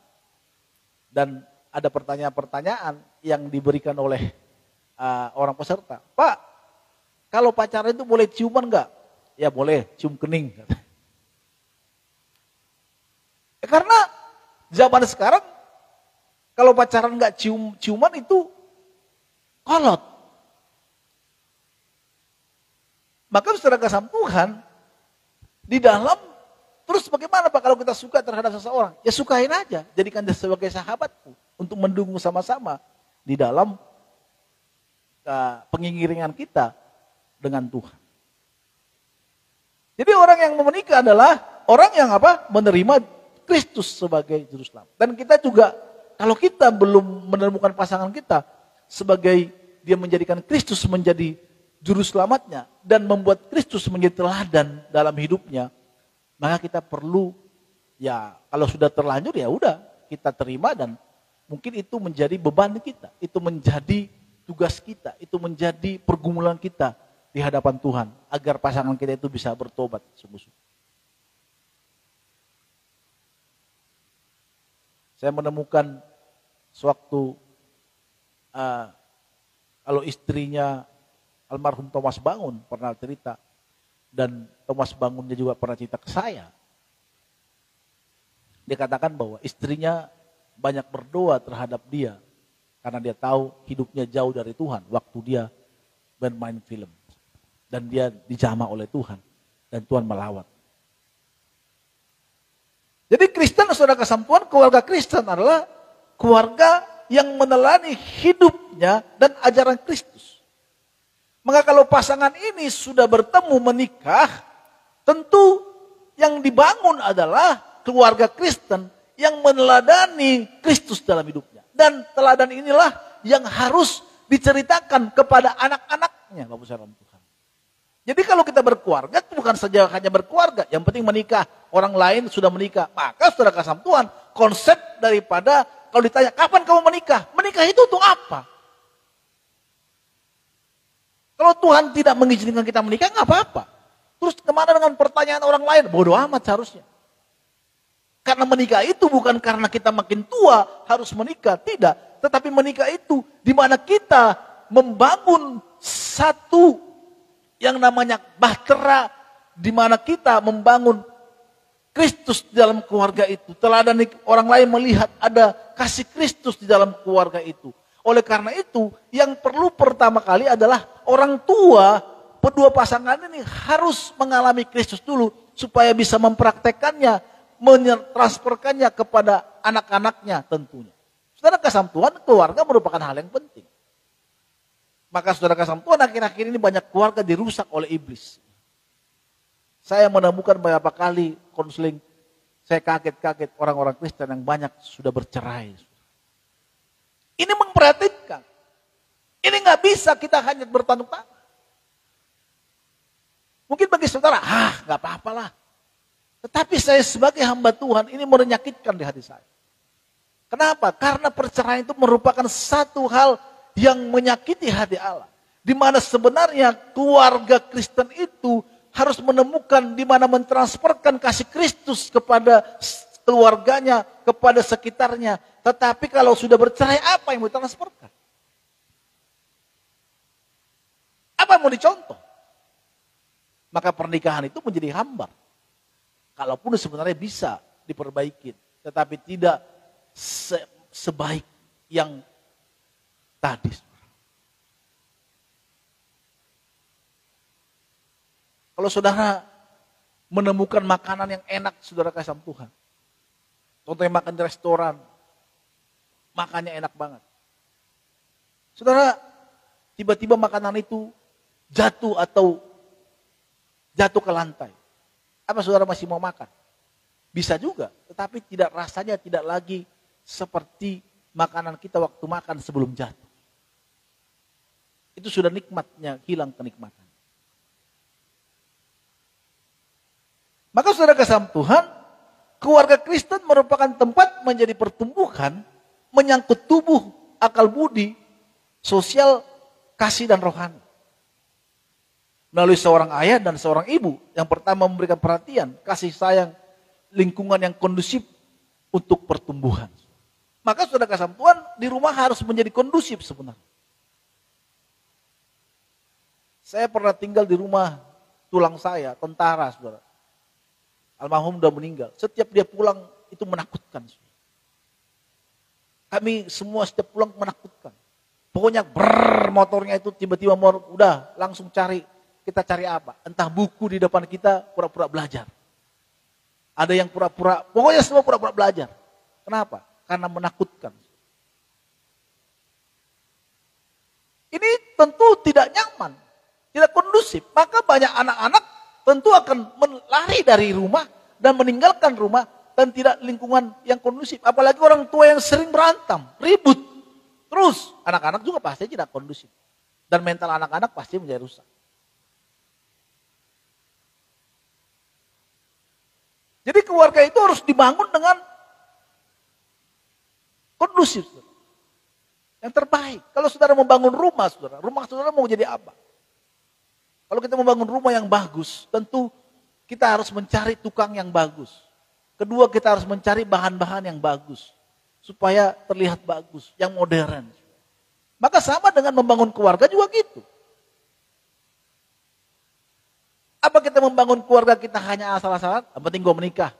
Dan ada pertanyaan-pertanyaan yang diberikan oleh orang peserta. Pak, kalau pacaran itu boleh ciuman enggak? Ya boleh, cium kening. Karena zaman sekarang Kalau pacaran nggak cium-ciuman itu kolot. Maka saudara kasih Tuhan, di dalam, terus bagaimana Pak kalau kita suka terhadap seseorang? Ya sukain aja, jadikan dia sebagai sahabatku. Untuk mendukung sama-sama di dalam pengiringan kita dengan Tuhan. Jadi orang yang menikah adalah orang yang menerima Kristus sebagai juru selamat. Dan kita juga, kalau kita belum menemukan pasangan kita sebagai dia menjadikan Kristus menjadi juru selamatnya dan membuat Kristus menjadi teladan dalam hidupnya, maka kita perlu, ya kalau sudah terlanjur ya udah kita terima, dan mungkin itu menjadi beban kita, itu menjadi tugas kita, itu menjadi pergumulan kita di hadapan Tuhan agar pasangan kita itu bisa bertobat sungguh-sungguh. Saya menemukan sewaktu kalau istrinya almarhum Thomas Bangun pernah cerita, dan Thomas Bangunnya juga pernah cerita ke saya. Dia katakan bahwa istrinya banyak berdoa terhadap dia karena dia tahu hidupnya jauh dari Tuhan waktu dia bermain film, dan dia dijamah oleh Tuhan dan Tuhan melawat. Jadi Kristen, saudara kesatuan, keluarga Kristen adalah keluarga yang meneladani hidupnya dan ajaran Kristus. Maka kalau pasangan ini sudah bertemu menikah, tentu yang dibangun adalah keluarga Kristen yang meneladani Kristus dalam hidupnya. Dan teladan inilah yang harus diceritakan kepada anak-anaknya, Bapak Saudara Tuhan. Jadi kalau kita berkeluarga, itu bukan saja hanya berkeluarga, yang penting menikah. Orang lain sudah menikah, maka saudara kasih Tuhan, konsep daripada kalau ditanya, kapan kamu menikah? Menikah itu untuk apa? Kalau Tuhan tidak mengizinkan kita menikah, nggak apa-apa. Terus kemana dengan pertanyaan orang lain? Bodoh amat seharusnya. Karena menikah itu bukan karena kita makin tua harus menikah, tidak. Tetapi menikah itu di mana kita membangun satu yang namanya bahtera, di mana kita membangun Kristus di dalam keluarga itu. Teladan orang lain melihat ada kasih Kristus di dalam keluarga itu. Oleh karena itu, yang perlu pertama kali adalah orang tua, kedua pasangan ini harus mengalami Kristus dulu supaya bisa mempraktekannya, mentransferkannya kepada anak-anaknya tentunya. Saudara kasih Tuhan, keluarga merupakan hal yang penting. Maka saudara kasih Tuhan, akhir-akhir ini banyak keluarga dirusak oleh iblis. Saya menemukan beberapa kali konseling, saya kaget-kaget orang-orang Kristen yang banyak sudah bercerai. Ini memperhatikan. Ini nggak bisa kita hanya bertanduk tangan. Mungkin bagi saudara, nggak apa-apalah. Tetapi saya sebagai hamba Tuhan, ini menyakitkan di hati saya. Kenapa? Karena perceraian itu merupakan satu hal yang menyakiti hati Allah. Di mana sebenarnya keluarga Kristen itu harus menemukan di mana mentransferkan kasih Kristus kepada keluarganya, kepada sekitarnya. Tetapi kalau sudah bercerai, apa yang mau ditransferkan? Apa yang mau dicontoh? Maka pernikahan itu menjadi hambar. Kalaupun sebenarnya bisa diperbaiki, tetapi tidak sebaik yang tadi. Kalau saudara menemukan makanan yang enak, saudara kasih Tuhan. Contohnya makan di restoran, makannya enak banget. Saudara, tiba-tiba makanan itu jatuh ke lantai. Apa saudara masih mau makan? Bisa juga, tetapi rasanya tidak lagi seperti makanan kita waktu makan sebelum jatuh. Itu sudah nikmatnya, hilang kenikmatan. Maka saudara kasih Tuhan, keluarga Kristen merupakan tempat menjadi pertumbuhan, menyangkut tubuh, akal budi, sosial, kasih dan rohani. Melalui seorang ayah dan seorang ibu yang pertama memberikan perhatian, kasih sayang, lingkungan yang kondusif untuk pertumbuhan. Maka saudara kasih Tuhan, di rumah harus menjadi kondusif sebenarnya. Saya pernah tinggal di rumah tulang saya, tentara saudara. Almarhum sudah meninggal. Setiap dia pulang itu menakutkan. Kami semua setiap pulang menakutkan. Pokoknya motornya itu tiba-tiba udah langsung cari. Kita cari apa? Entah buku di depan kita, pura-pura belajar. Ada yang pura-pura, pokoknya semua pura-pura belajar. Kenapa? Karena menakutkan. Ini tentu tidak nyaman, tidak kondusif. Maka banyak anak-anak tentu akan lari dari rumah dan meninggalkan rumah dan tidak lingkungan yang kondusif. Apalagi orang tua yang sering berantem, ribut. Terus anak-anak juga pasti tidak kondusif. Dan mental anak-anak pasti menjadi rusak. Jadi keluarga itu harus dibangun dengan kondusif. Yang terbaik. Kalau saudara membangun rumah saudara mau jadi apa? Kalau kita membangun rumah yang bagus, tentu kita harus mencari tukang yang bagus. Kedua, kita harus mencari bahan-bahan yang bagus. Supaya terlihat bagus, yang modern. Maka sama dengan membangun keluarga juga gitu. Apa kita membangun keluarga kita hanya asal-asalan? Yang penting gue menikah.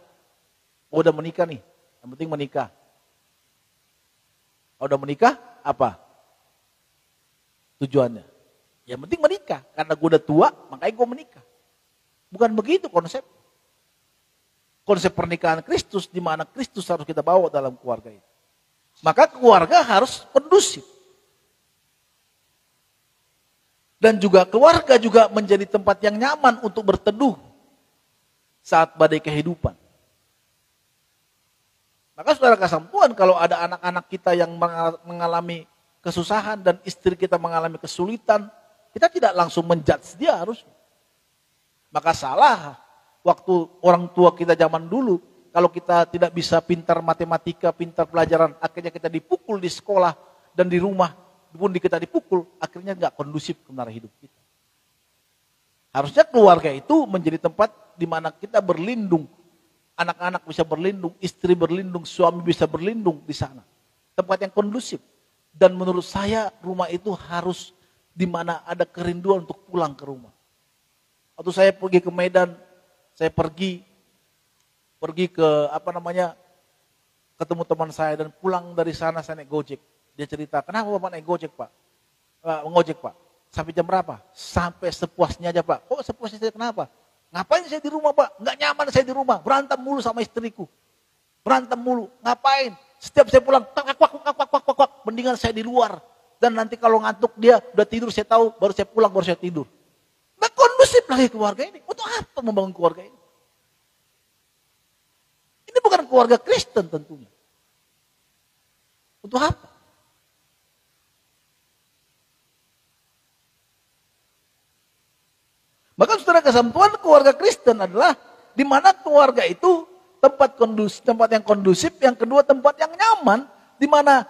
Oh, udah menikah nih, yang penting menikah. Oh, udah menikah, apa? Tujuannya? Yang penting menikah. Karena gue udah tua, makanya gue menikah. Bukan begitu konsep. Konsep pernikahan Kristus, di mana Kristus harus kita bawa dalam keluarga itu. Maka keluarga harus kondusif. Dan juga keluarga juga menjadi tempat yang nyaman untuk berteduh saat badai kehidupan. Maka saudara kasih Tuhan, kalau ada anak-anak kita yang mengalami kesusahan dan istri kita mengalami kesulitan, kita tidak langsung menjudge dia harus. Maka salah waktu orang tua kita zaman dulu, kalau kita tidak bisa pintar matematika, pintar pelajaran, akhirnya kita dipukul di sekolah dan di rumah. Pun kita dipukul, akhirnya nggak kondusif ke menara hidup kita. Harusnya keluarga itu menjadi tempat di mana kita berlindung. Anak-anak bisa berlindung, istri berlindung, suami bisa berlindung di sana. Tempat yang kondusif. Dan menurut saya rumah itu harus di mana ada kerinduan untuk pulang ke rumah. Waktu saya pergi ke Medan, saya pergi ke ketemu teman saya dan pulang dari sana saya naik Gojek. Dia cerita, kenapa Bapak naik Gojek Pak? Ngojek Pak. Sampai jam berapa? Sampai sepuasnya aja Pak. Kok sepuasnya saya kenapa? Ngapain saya di rumah Pak? Nggak nyaman saya di rumah. Berantem mulu sama istriku. Berantem mulu. Ngapain? Setiap saya pulang, kwak. Mendingan saya di luar. Dan nanti kalau ngantuk dia udah tidur, saya tahu, baru saya pulang, baru saya tidur. Nggak kondusif lagi keluarga ini. Untuk apa membangun keluarga ini? Ini bukan keluarga Kristen tentunya. Untuk apa? Maka saudara kasih Tuhan, keluarga Kristen adalah di mana keluarga itu tempat yang kondusif, yang kedua tempat yang nyaman, di mana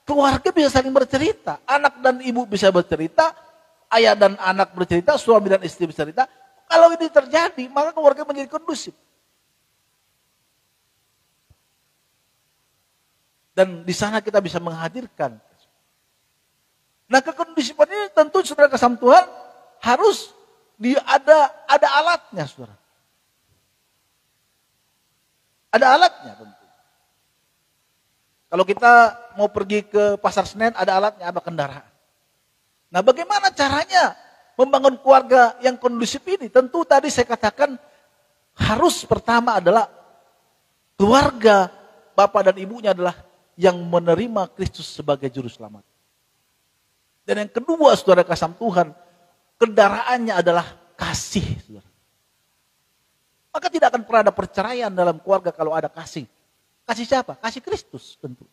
keluarga bisa saling bercerita, anak dan ibu bisa bercerita, ayah dan anak bercerita, suami dan istri bercerita. Kalau ini terjadi, maka keluarga menjadi kondusif. Dan di sana kita bisa menghadirkan. Nah, kekondusifan ini tentu saudara kasih Tuhan harus ada alatnya, saudara. Ada alatnya tentu. Kalau kita mau pergi ke Pasar Senen, ada alatnya, ada kendaraan. Nah, bagaimana caranya membangun keluarga yang kondusif ini? Tentu tadi saya katakan harus pertama adalah keluarga bapak dan ibunya adalah yang menerima Kristus sebagai juru selamat. Dan yang kedua, saudara kasih Tuhan, kendaraannya adalah kasih, saudara. Maka tidak akan pernah ada perceraian dalam keluarga kalau ada kasih. Kasih siapa? Kasih Kristus tentu.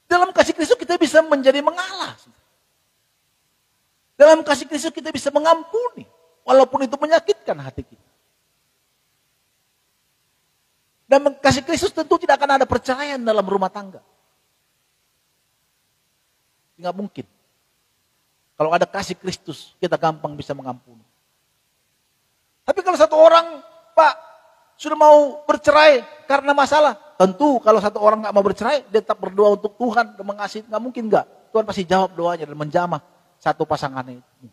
Dalam kasih Kristus kita bisa menjadi mengalah. Dalam kasih Kristus kita bisa mengampuni. Walaupun itu menyakitkan hati kita. Dan kasih Kristus tentu tidak akan ada perceraian dalam rumah tangga. Tidak mungkin. Kalau ada kasih Kristus, kita gampang bisa mengampuni. Tapi kalau satu orang, Pak, sudah mau bercerai karena masalah. Tentu kalau satu orang nggak mau bercerai, dia tetap berdoa untuk Tuhan dan mengasihi. Nggak mungkin nggak. Tuhan pasti jawab doanya dan menjamah satu pasangannya itu.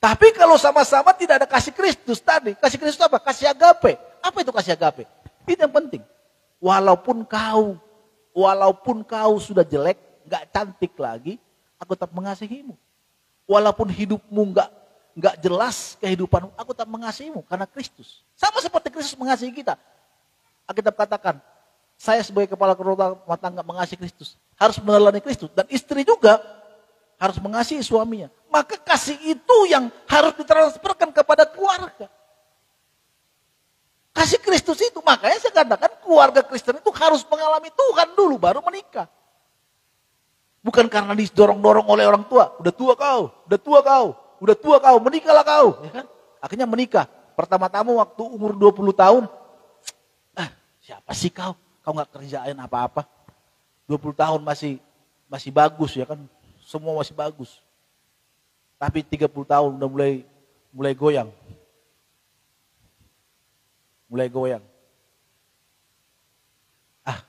Tapi kalau sama-sama tidak ada kasih Kristus tadi. Kasih Kristus apa? Kasih agape. Apa itu kasih agape? Itu yang penting. Walaupun kau sudah jelek, nggak cantik lagi, aku tetap mengasihimu. Walaupun hidupmu nggak jelas kehidupanmu, aku tetap mengasihimu karena Kristus. Sama seperti Kristus mengasihi kita. Alkitab katakan, saya sebagai kepala rumah tangga mengasihi Kristus, harus meneladani Kristus, dan istri juga harus mengasihi suaminya. Maka kasih itu yang harus ditransferkan kepada keluarga. Kasih Kristus itu, makanya saya katakan keluarga Kristen itu harus mengalami Tuhan dulu baru menikah. Bukan karena didorong-dorong oleh orang tua. Udah tua kau, menikahlah kau. Ya kan? Akhirnya menikah. Pertama-tama waktu umur 20 tahun, siapa sih kau? Kau gak kerjain apa-apa. 20 tahun masih bagus ya kan. Semua masih bagus. Tapi 30 tahun udah mulai goyang.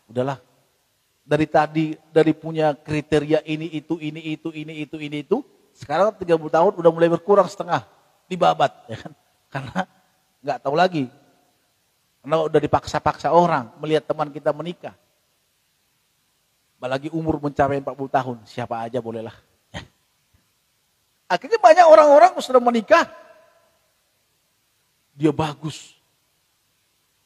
Udahlah. Dari punya kriteria ini itu. Sekarang 30 tahun udah mulai berkurang setengah. Dibabat. Ya kan? Karena gak tahu lagi. Karena udah dipaksa-paksa orang melihat teman kita menikah. Apalagi umur mencapai 40 tahun. Siapa aja bolehlah. Akhirnya banyak orang-orang sudah menikah. Dia bagus.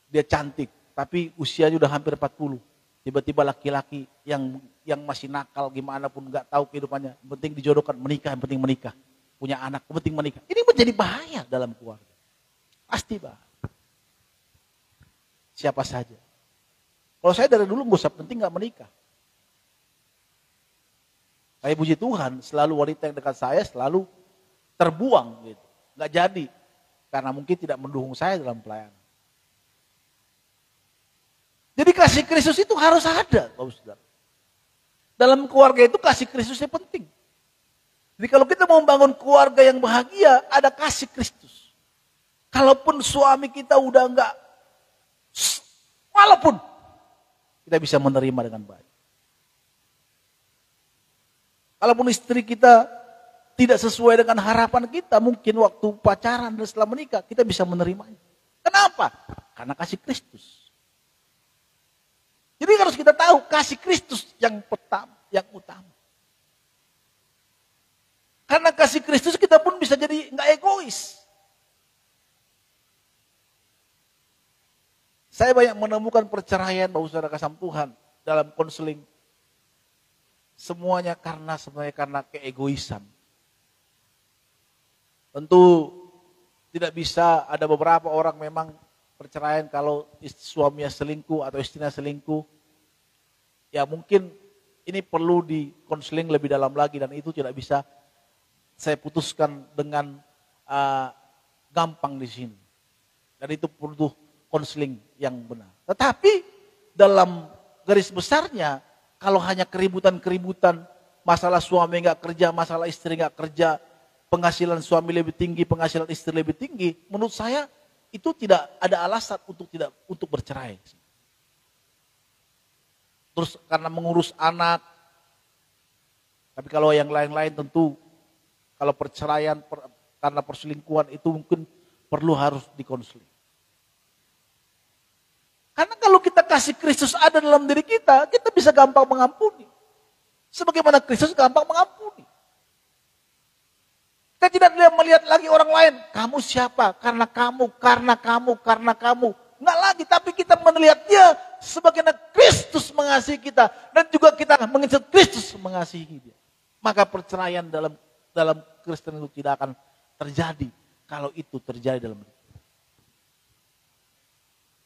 Dia cantik. Tapi usianya udah hampir 40. Tiba-tiba laki-laki yang masih nakal gimana pun gak tahu kehidupannya. Yang penting dijodohkan menikah, yang penting menikah. Punya anak, yang penting menikah. Ini menjadi bahaya dalam keluarga. Pasti bahaya. Siapa saja. Kalau saya dari dulu gak usah penting gak menikah. Saya puji Tuhan, selalu wanita yang dekat saya selalu terbuang gitu. Gak jadi. Karena mungkin tidak mendukung saya dalam pelayanan. Jadi kasih Kristus itu harus ada, Bapak Saudara. Dalam keluarga itu kasih Kristusnya penting. Jadi kalau kita mau membangun keluarga yang bahagia, ada kasih Kristus. Kalaupun suami kita udah enggak, walaupun kita bisa menerima dengan baik. Kalaupun istri kita tidak sesuai dengan harapan kita, mungkin waktu pacaran dan setelah menikah, kita bisa menerimanya. Kenapa? Karena kasih Kristus. Jadi harus kita tahu kasih Kristus yang pertama, yang utama. Karena kasih Kristus kita pun bisa jadi nggak egois. Saya banyak menemukan perceraian Bapak Saudara kasih Tuhan dalam konseling. Semuanya sebenarnya karena keegoisan. Tentu tidak bisa, ada beberapa orang memang perceraian kalau suaminya selingkuh atau istrinya selingkuh, ya mungkin ini perlu dikonseling lebih dalam lagi dan itu tidak bisa saya putuskan dengan gampang di sini. Dan itu perlu konseling yang benar. Tetapi dalam garis besarnya, kalau hanya keributan-keributan, masalah suami nggak kerja, masalah istri nggak kerja, penghasilan suami lebih tinggi, penghasilan istri lebih tinggi, menurut saya itu tidak ada alasan untuk bercerai. Terus karena mengurus anak. Tapi kalau yang lain-lain tentu kalau perceraian karena perselingkuhan itu mungkin harus dikonseling. Karena kalau kita kasih Kristus ada dalam diri kita bisa gampang mengampuni. Sebagaimana Kristus gampang mengampuni. Kita tidak melihat lagi orang lain. Kamu siapa? Karena kamu. Enggak lagi, tapi kita melihat dia sebagaimana Kristus mengasihi kita. Dan juga kita mengingat Kristus mengasihi dia. Maka perceraian dalam Kristen itu tidak akan terjadi. Kalau itu terjadi dalam hidup.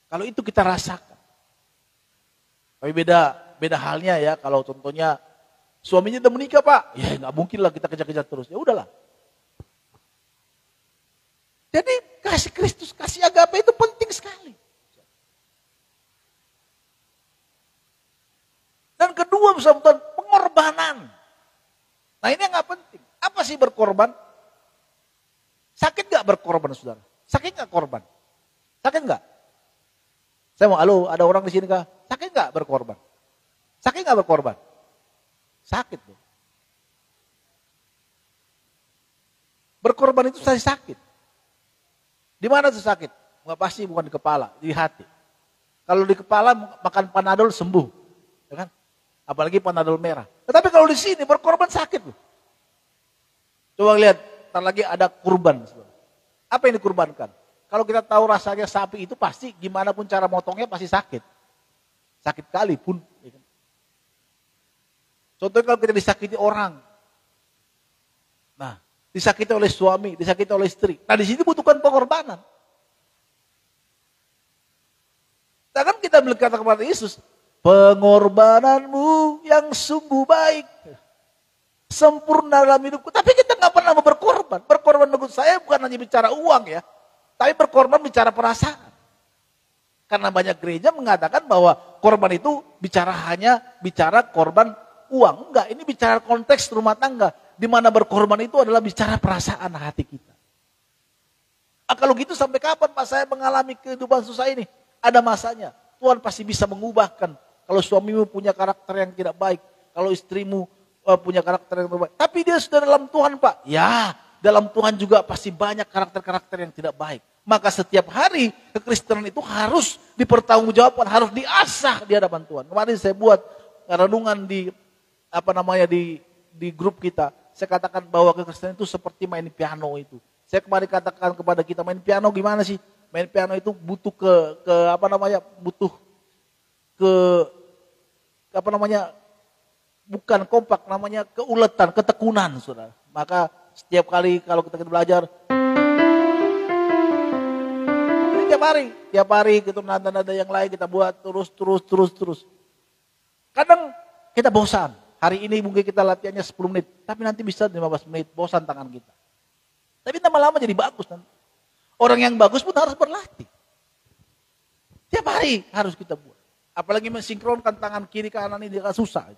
Kalau itu kita rasakan. Tapi beda halnya ya, kalau contohnya suaminya udah menikah Pak. Ya nggak mungkin lah kita kejar-kejar terus. Ya udahlah. Jadi kasih Kristus, kasih agape itu penting sekali. Dan kedua bersama pengorbanan. Nah ini yang gak penting. Apa sih berkorban? Sakit gak berkorban saudara? Sakit gak korban? Sakit gak? Saya mau, halo ada orang di sini kah? Sakit gak berkorban? Sakit gak berkorban? Sakit loh. Berkorban itu saya sakit. Di mana tuh sakit? Nggak pasti bukan di kepala, di hati. Kalau di kepala makan Panadol sembuh, ya kan? Apalagi Panadol merah. Tetapi kalau di sini berkorban sakit loh. Coba lihat, ntar lagi ada kurban. Apa yang dikurbankan? Kalau kita tahu rasanya sapi itu pasti gimana pun cara motongnya pasti sakit. Sakit kali pun. Ya kan? Contohnya kalau kita disakiti orang. Nah, disakiti oleh suami, disakiti oleh istri. Nah, di sini butuhkan pengorbanan. Sedangkan kita berkata kepada Yesus, pengorbananmu yang sungguh baik, sempurna dalam hidupku. Tapi kita nggak pernah mau berkorban. Berkorban menurut saya bukan hanya bicara uang ya, tapi berkorban bicara perasaan. Karena banyak gereja mengatakan bahwa korban itu hanya bicara korban uang. Enggak, ini bicara konteks rumah tangga. Di mana berkorban itu adalah bicara perasaan hati kita. Kalau gitu sampai kapan Pak saya mengalami kehidupan susah ini? Ada masanya. Tuhan pasti bisa mengubahkan. Kalau suamimu punya karakter yang tidak baik. Kalau istrimu punya karakter yang tidak baik. Tapi dia sudah dalam Tuhan Pak. Ya, dalam Tuhan juga pasti banyak karakter-karakter yang tidak baik. Maka setiap hari kekristenan itu harus dipertanggungjawabkan, harus diasah di hadapan Tuhan. Kemarin saya buat renungan di grup kita. Saya katakan bahwa kekristenan itu seperti main piano itu. Saya kemarin katakan kepada kita, main piano gimana sih? Main piano itu butuh bukan kompak, namanya keuletan, ketekunan, saudara. Maka setiap kali kalau kita belajar, ini tiap hari gitu nada-nada yang lain kita buat terus. Kadang kita bosan. Hari ini mungkin kita latihannya 10 menit, tapi nanti bisa 15 menit, bosan tangan kita. Tapi lama-lama jadi bagus nanti. Orang yang bagus pun harus berlatih. Tiap hari harus kita buat. Apalagi mensinkronkan tangan kiri kanan ini agak susah.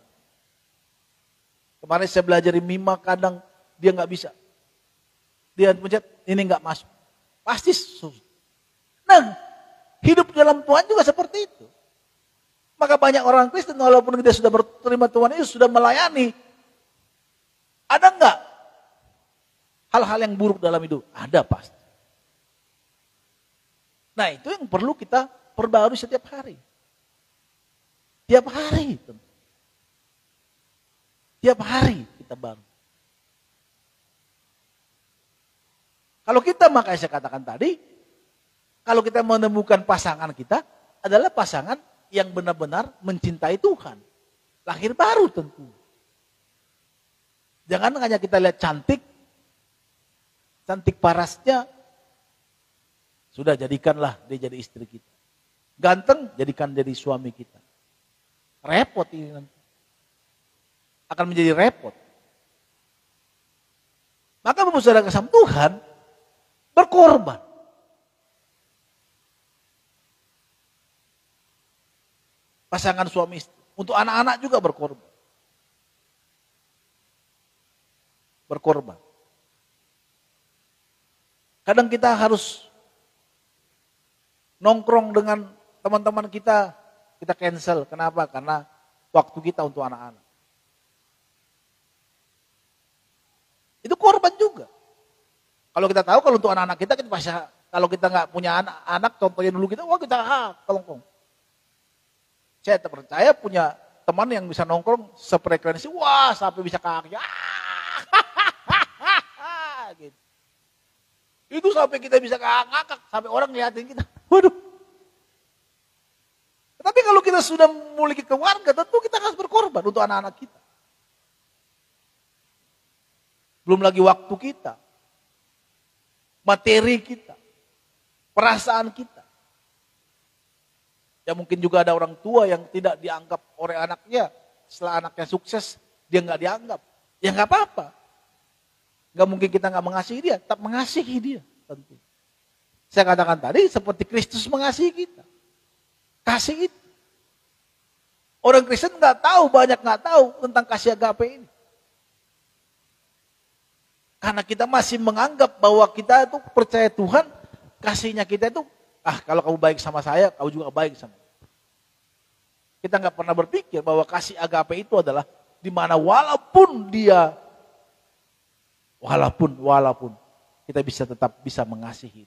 Kemarin saya belajar di Mima, kadang dia nggak bisa. Dia pencet, ini nggak masuk. Pasti susah. Nah, hidup dalam Tuhan juga seperti itu. Maka banyak orang Kristen walaupun dia sudah berterima Tuhan Yesus, sudah melayani. Ada nggak hal-hal yang buruk dalam hidup? Ada pasti. Nah itu yang perlu kita perbarui setiap hari. Tiap hari. Tiap hari kita baru. Kalau kita, makanya saya katakan tadi, kalau kita menemukan pasangan kita, adalah pasangan yang benar-benar mencintai Tuhan. Lahir baru tentu. Jangan hanya kita lihat cantik parasnya, sudah jadikanlah dia jadi istri kita. Ganteng, jadikan jadi suami kita. Repot ini nanti. Akan menjadi repot. Maka saudara kasih Tuhan, berkorban. Pasangan suami istri. Untuk anak-anak juga berkorban. Berkorban. Kadang kita harus nongkrong dengan teman-teman kita cancel. Kenapa? Karena waktu kita untuk anak-anak. Itu korban juga. Kalau kita tahu kalau untuk anak-anak kita pasti, kalau kita nggak punya anak, contohnya dulu kita nongkrong. Saya percaya punya teman yang bisa nongkrong sefrekuensi, sampai bisa kaki. Gitu. Itu sampai kita bisa ngakak, sampai orang ngeliatin kita. Waduh. Tapi kalau kita sudah memiliki keluarga, tentu kita harus berkorban untuk anak-anak kita. Belum lagi waktu kita, materi kita, perasaan kita. Ya mungkin juga ada orang tua yang tidak dianggap oleh anaknya. Setelah anaknya sukses, dia nggak dianggap. Ya nggak apa-apa. Nggak mungkin kita nggak mengasihi dia, tetap mengasihi dia tentu. Saya katakan tadi seperti Kristus mengasihi kita. Kasih itu. Orang Kristen banyak nggak tahu tentang kasih agape ini. Karena kita masih menganggap bahwa kita itu percaya Tuhan, kasihnya kita itu, kalau kamu baik sama saya, kamu juga baik sama saya. Kita nggak pernah berpikir bahwa kasih agape itu adalah di mana walaupun kita tetap bisa mengasihi.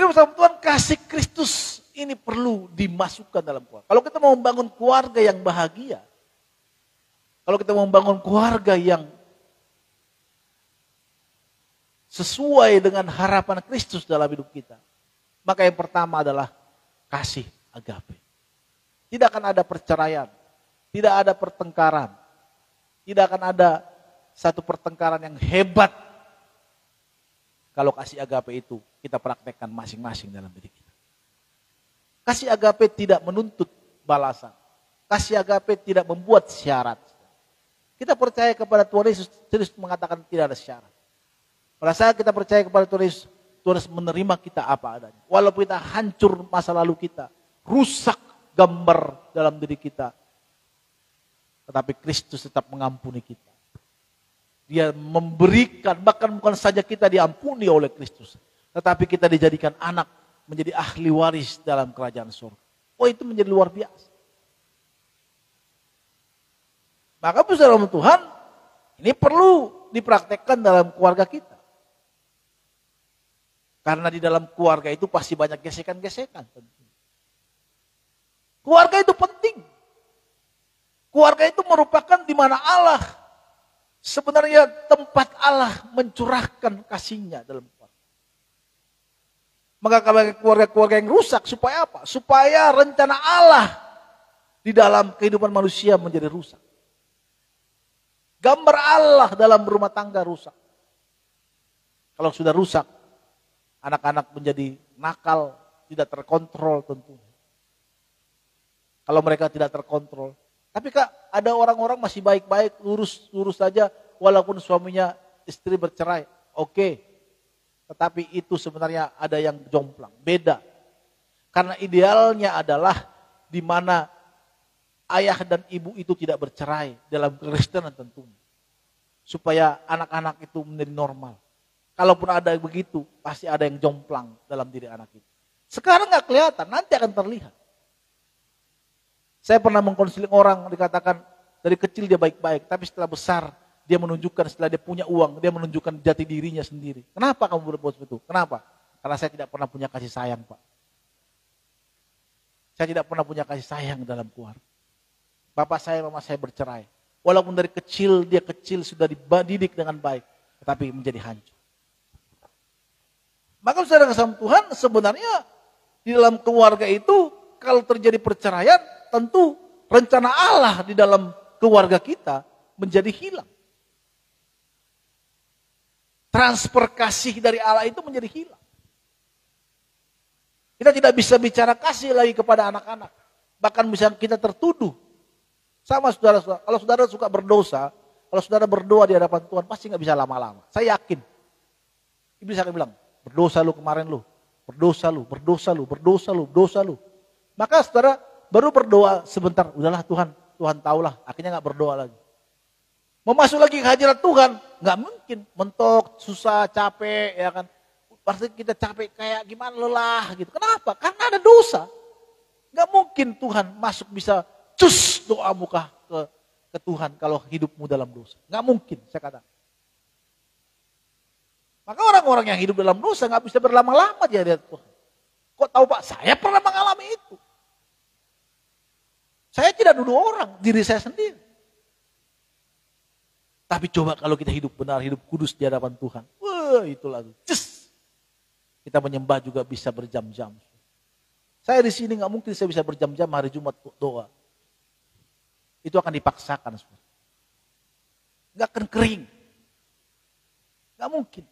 Jadi bersama Tuhan, kasih Kristus ini perlu dimasukkan dalam keluarga. Kalau kita mau membangun keluarga yang bahagia, kalau kita mau membangun keluarga yang sesuai dengan harapan Kristus dalam hidup kita, maka yang pertama adalah kasih agape. Tidak akan ada perceraian, tidak ada pertengkaran, tidak akan ada satu pertengkaran yang hebat kalau kasih agape itu kita praktekkan masing-masing dalam diri kita. Kasih agape tidak menuntut balasan. Kasih agape tidak membuat syarat. Kita percaya kepada Tuhan Yesus, Yesus mengatakan tidak ada syarat. Pada saat kita percaya kepada Tuhan Yesus, Tuhan Yesus menerima kita apa adanya. Walaupun kita hancur masa lalu kita, rusak gambar dalam diri kita, tetapi Kristus tetap mengampuni kita. Dia memberikan, bahkan bukan saja kita diampuni oleh Kristus, tetapi kita dijadikan anak, menjadi ahli waris dalam kerajaan surga. Oh, itu menjadi luar biasa. Maka saudara Tuhan, ini perlu dipraktekkan dalam keluarga kita. Karena di dalam keluarga itu pasti banyak gesekan-gesekan. Keluarga itu penting. Keluarga itu merupakan di mana Allah, sebenarnya tempat Allah mencurahkan kasih-Nya dalam keluarga. Maka kalau keluarga-keluarga yang rusak, supaya apa? Supaya rencana Allah di dalam kehidupan manusia menjadi rusak. Gambar Allah dalam rumah tangga rusak. Kalau sudah rusak, anak-anak menjadi nakal, tidak terkontrol tentunya. Kalau mereka tidak terkontrol. Tapi Kak, ada orang-orang masih baik-baik, lurus saja, walaupun suaminya istri bercerai. Oke. Tetapi itu sebenarnya ada yang jomplang, beda. Karena idealnya adalah di mana ayah dan ibu itu tidak bercerai dalam Kekristenan tentunya. Supaya anak-anak itu menjadi normal. Kalaupun ada begitu, pasti ada yang jomplang dalam diri anak itu. Sekarang nggak kelihatan, nanti akan terlihat. Saya pernah mengkonseling orang, dikatakan dari kecil dia baik-baik, tapi setelah besar dia menunjukkan, setelah dia punya uang, dia menunjukkan jati dirinya sendiri. Kenapa kamu berbuat seperti itu? Kenapa? Karena saya tidak pernah punya kasih sayang, Pak. Saya tidak pernah punya kasih sayang dalam keluarga. Bapak saya, mama saya bercerai. Walaupun dari kecil, dia kecil sudah dididik dengan baik, tetapi menjadi hancur. Maka saudara kasih Tuhan, sebenarnya di dalam keluarga itu, kalau terjadi perceraian, tentu rencana Allah di dalam keluarga kita menjadi hilang. Transfer kasih dari Allah itu menjadi hilang. Kita tidak bisa bicara kasih lagi kepada anak-anak. Bahkan bisa kita tertuduh. Sama saudara-saudara, kalau saudara suka berdosa, kalau saudara berdoa di hadapan Tuhan, pasti nggak bisa lama-lama. Saya yakin. Iblis akan bilang, berdosa lu kemarin lu, berdosa lu, berdosa lu, berdosa lu, berdosa lu. Maka saudara baru berdoa sebentar, udahlah Tuhan tahulah, akhirnya nggak berdoa lagi. Mau masuk lagi ke hadirat Tuhan, nggak mungkin, mentok, susah, capek, ya kan. Pasti kita capek kayak gimana lelah gitu. Kenapa? Karena ada dosa. Nggak mungkin Tuhan masuk bisa cus doamu ke Tuhan kalau hidupmu dalam dosa. Nggak mungkin, saya katakan. Maka orang-orang yang hidup dalam dosa nggak bisa berlama-lama di hadirat Tuhan. Kok tahu Pak? Saya pernah mengalami itu. Saya tidak nuduh orang, diri saya sendiri. Tapi coba kalau kita hidup benar, hidup kudus di hadapan Tuhan. Wah, itulah. Kita menyembah juga bisa berjam-jam. Saya di sini nggak mungkin saya bisa berjam-jam hari Jumat doa. Itu akan dipaksakan. Nggak akan kering. Nggak mungkin.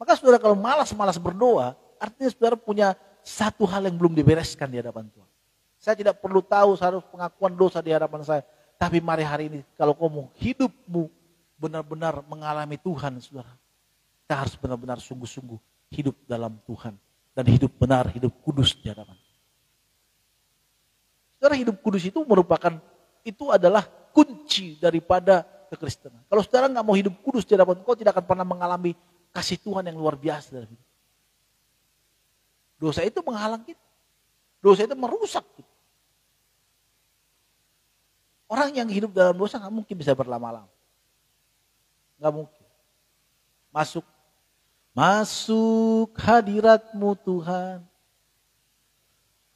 Maka saudara kalau malas-malas berdoa, artinya saudara punya satu hal yang belum dibereskan di hadapan Tuhan. Saya tidak perlu tahu harus pengakuan dosa di hadapan saya. Tapi mari hari ini kalau kamu hidupmu benar-benar mengalami Tuhan, saudara. Kita harus benar-benar sungguh-sungguh hidup dalam Tuhan. Dan hidup benar, hidup kudus di hadapan. Saudara, hidup kudus itu merupakan, itu adalah kunci daripada kekristenan. Kalau saudara nggak mau hidup kudus di hadapan, kau tidak akan pernah mengalami kasih Tuhan yang luar biasa dalam hidup. Dosa itu menghalang kita. Dosa itu merusak kita. Orang yang hidup dalam dosa nggak mungkin bisa berlama-lama. Nggak mungkin. Masuk Masuk hadirat-Mu Tuhan.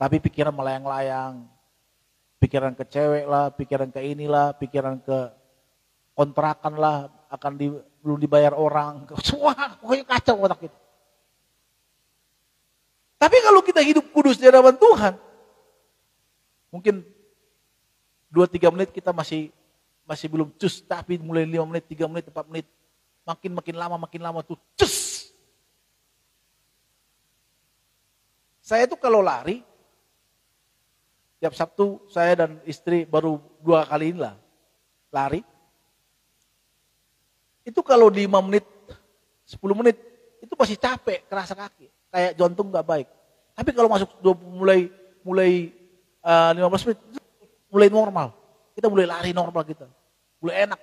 Tapi pikiran melayang-layang. Pikiran ke cewek lah, pikiran ke inilah, pikiran ke kontrakan lah, belum dibayar orang. Wah, pokoknya kacau otak kita. Tapi kalau kita hidup kudus di hadapan Tuhan, mungkin 2-3 menit kita masih belum cus, tapi mulai 5 menit, 3 menit, 4 menit, makin lama tuh cus. Saya tuh kalau lari, tiap Sabtu saya dan istri baru 2 kali inilah lari. Itu kalau di 5 menit, 10 menit, itu masih capek, kerasa kaki. Kayak jantung gak baik. Tapi kalau masuk mulai 15 menit, mulai normal. Kita mulai lari normal kita. Mulai enak.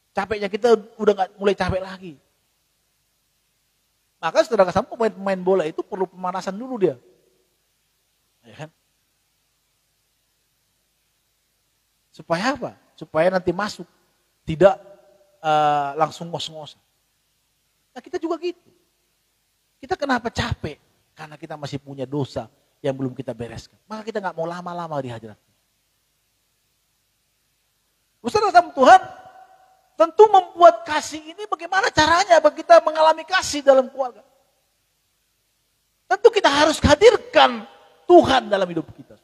Capeknya kita udah gak mulai capek lagi. Maka saudara kesam pemain bola itu perlu pemanasan dulu dia. Ya kan? Supaya apa? Supaya nanti masuk. Tidak langsung ngos-ngosan. Nah kita juga gitu. Kita kenapa capek? Karena kita masih punya dosa yang belum kita bereskan. Maka kita gak mau lama-lama di hadirat. Saudara sama Tuhan, tentu membuat kasih ini bagaimana caranya bagi kita mengalami kasih dalam keluarga. Tentu kita harus hadirkan Tuhan dalam hidup kita.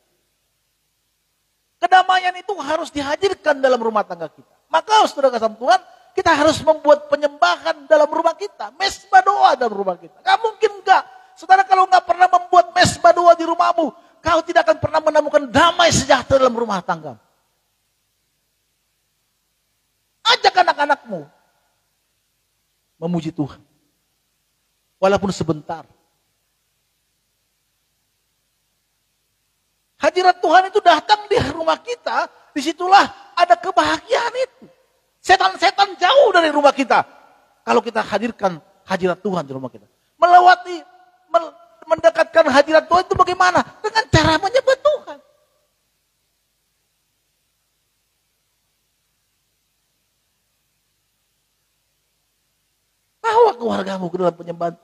Kedamaian itu harus dihadirkan dalam rumah tangga kita. Maka saudara sama Tuhan, kita harus membuat penyembahan dalam rumah kita. Mesbah doa dalam rumah kita. Gak mungkin enggak. Saudara kalau enggak pernah membuat mesbah doa di rumahmu, kau tidak akan pernah menemukan damai sejahtera dalam rumah tangga. Ajak anak-anakmu memuji Tuhan. Walaupun sebentar. Hadirat Tuhan itu datang di rumah kita. Disitulah ada kebahagiaan itu. Setan-setan jauh dari rumah kita. Kalau kita hadirkan hadirat Tuhan di rumah kita. Mendekatkan hadirat Tuhan itu bagaimana? Dengan cara menyembah Tuhan. Bawa keluargamu ke dalam penyembahan.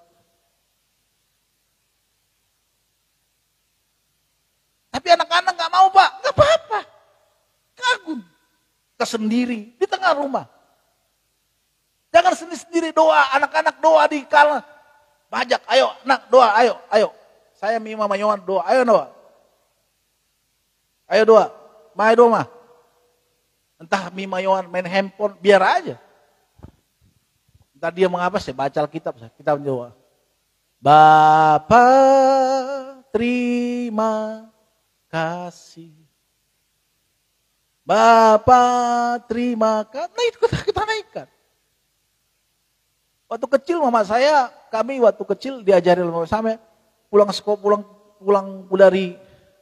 Tapi anak-anak gak mau Pak. Gak apa-apa. Kagum. Kita sendiri di tengah rumah. Jangan sendiri-sendiri doa. Anak-anak doa di kala. Bajak, ayo nak doa, ayo. Saya Mima Mayowan doa, ayo doa. Ayo doa. Mai doa mah. Entah Mima Mayowan main handphone, biar aja. Entah dia mengapa, saya baca Alkitab, kita doa. Bapa terima kasih. Bapa terima kasih. Nah itu kita naikkan. Waktu kecil mama saya, kami waktu kecil diajari oleh sama pulang sekolah, pulang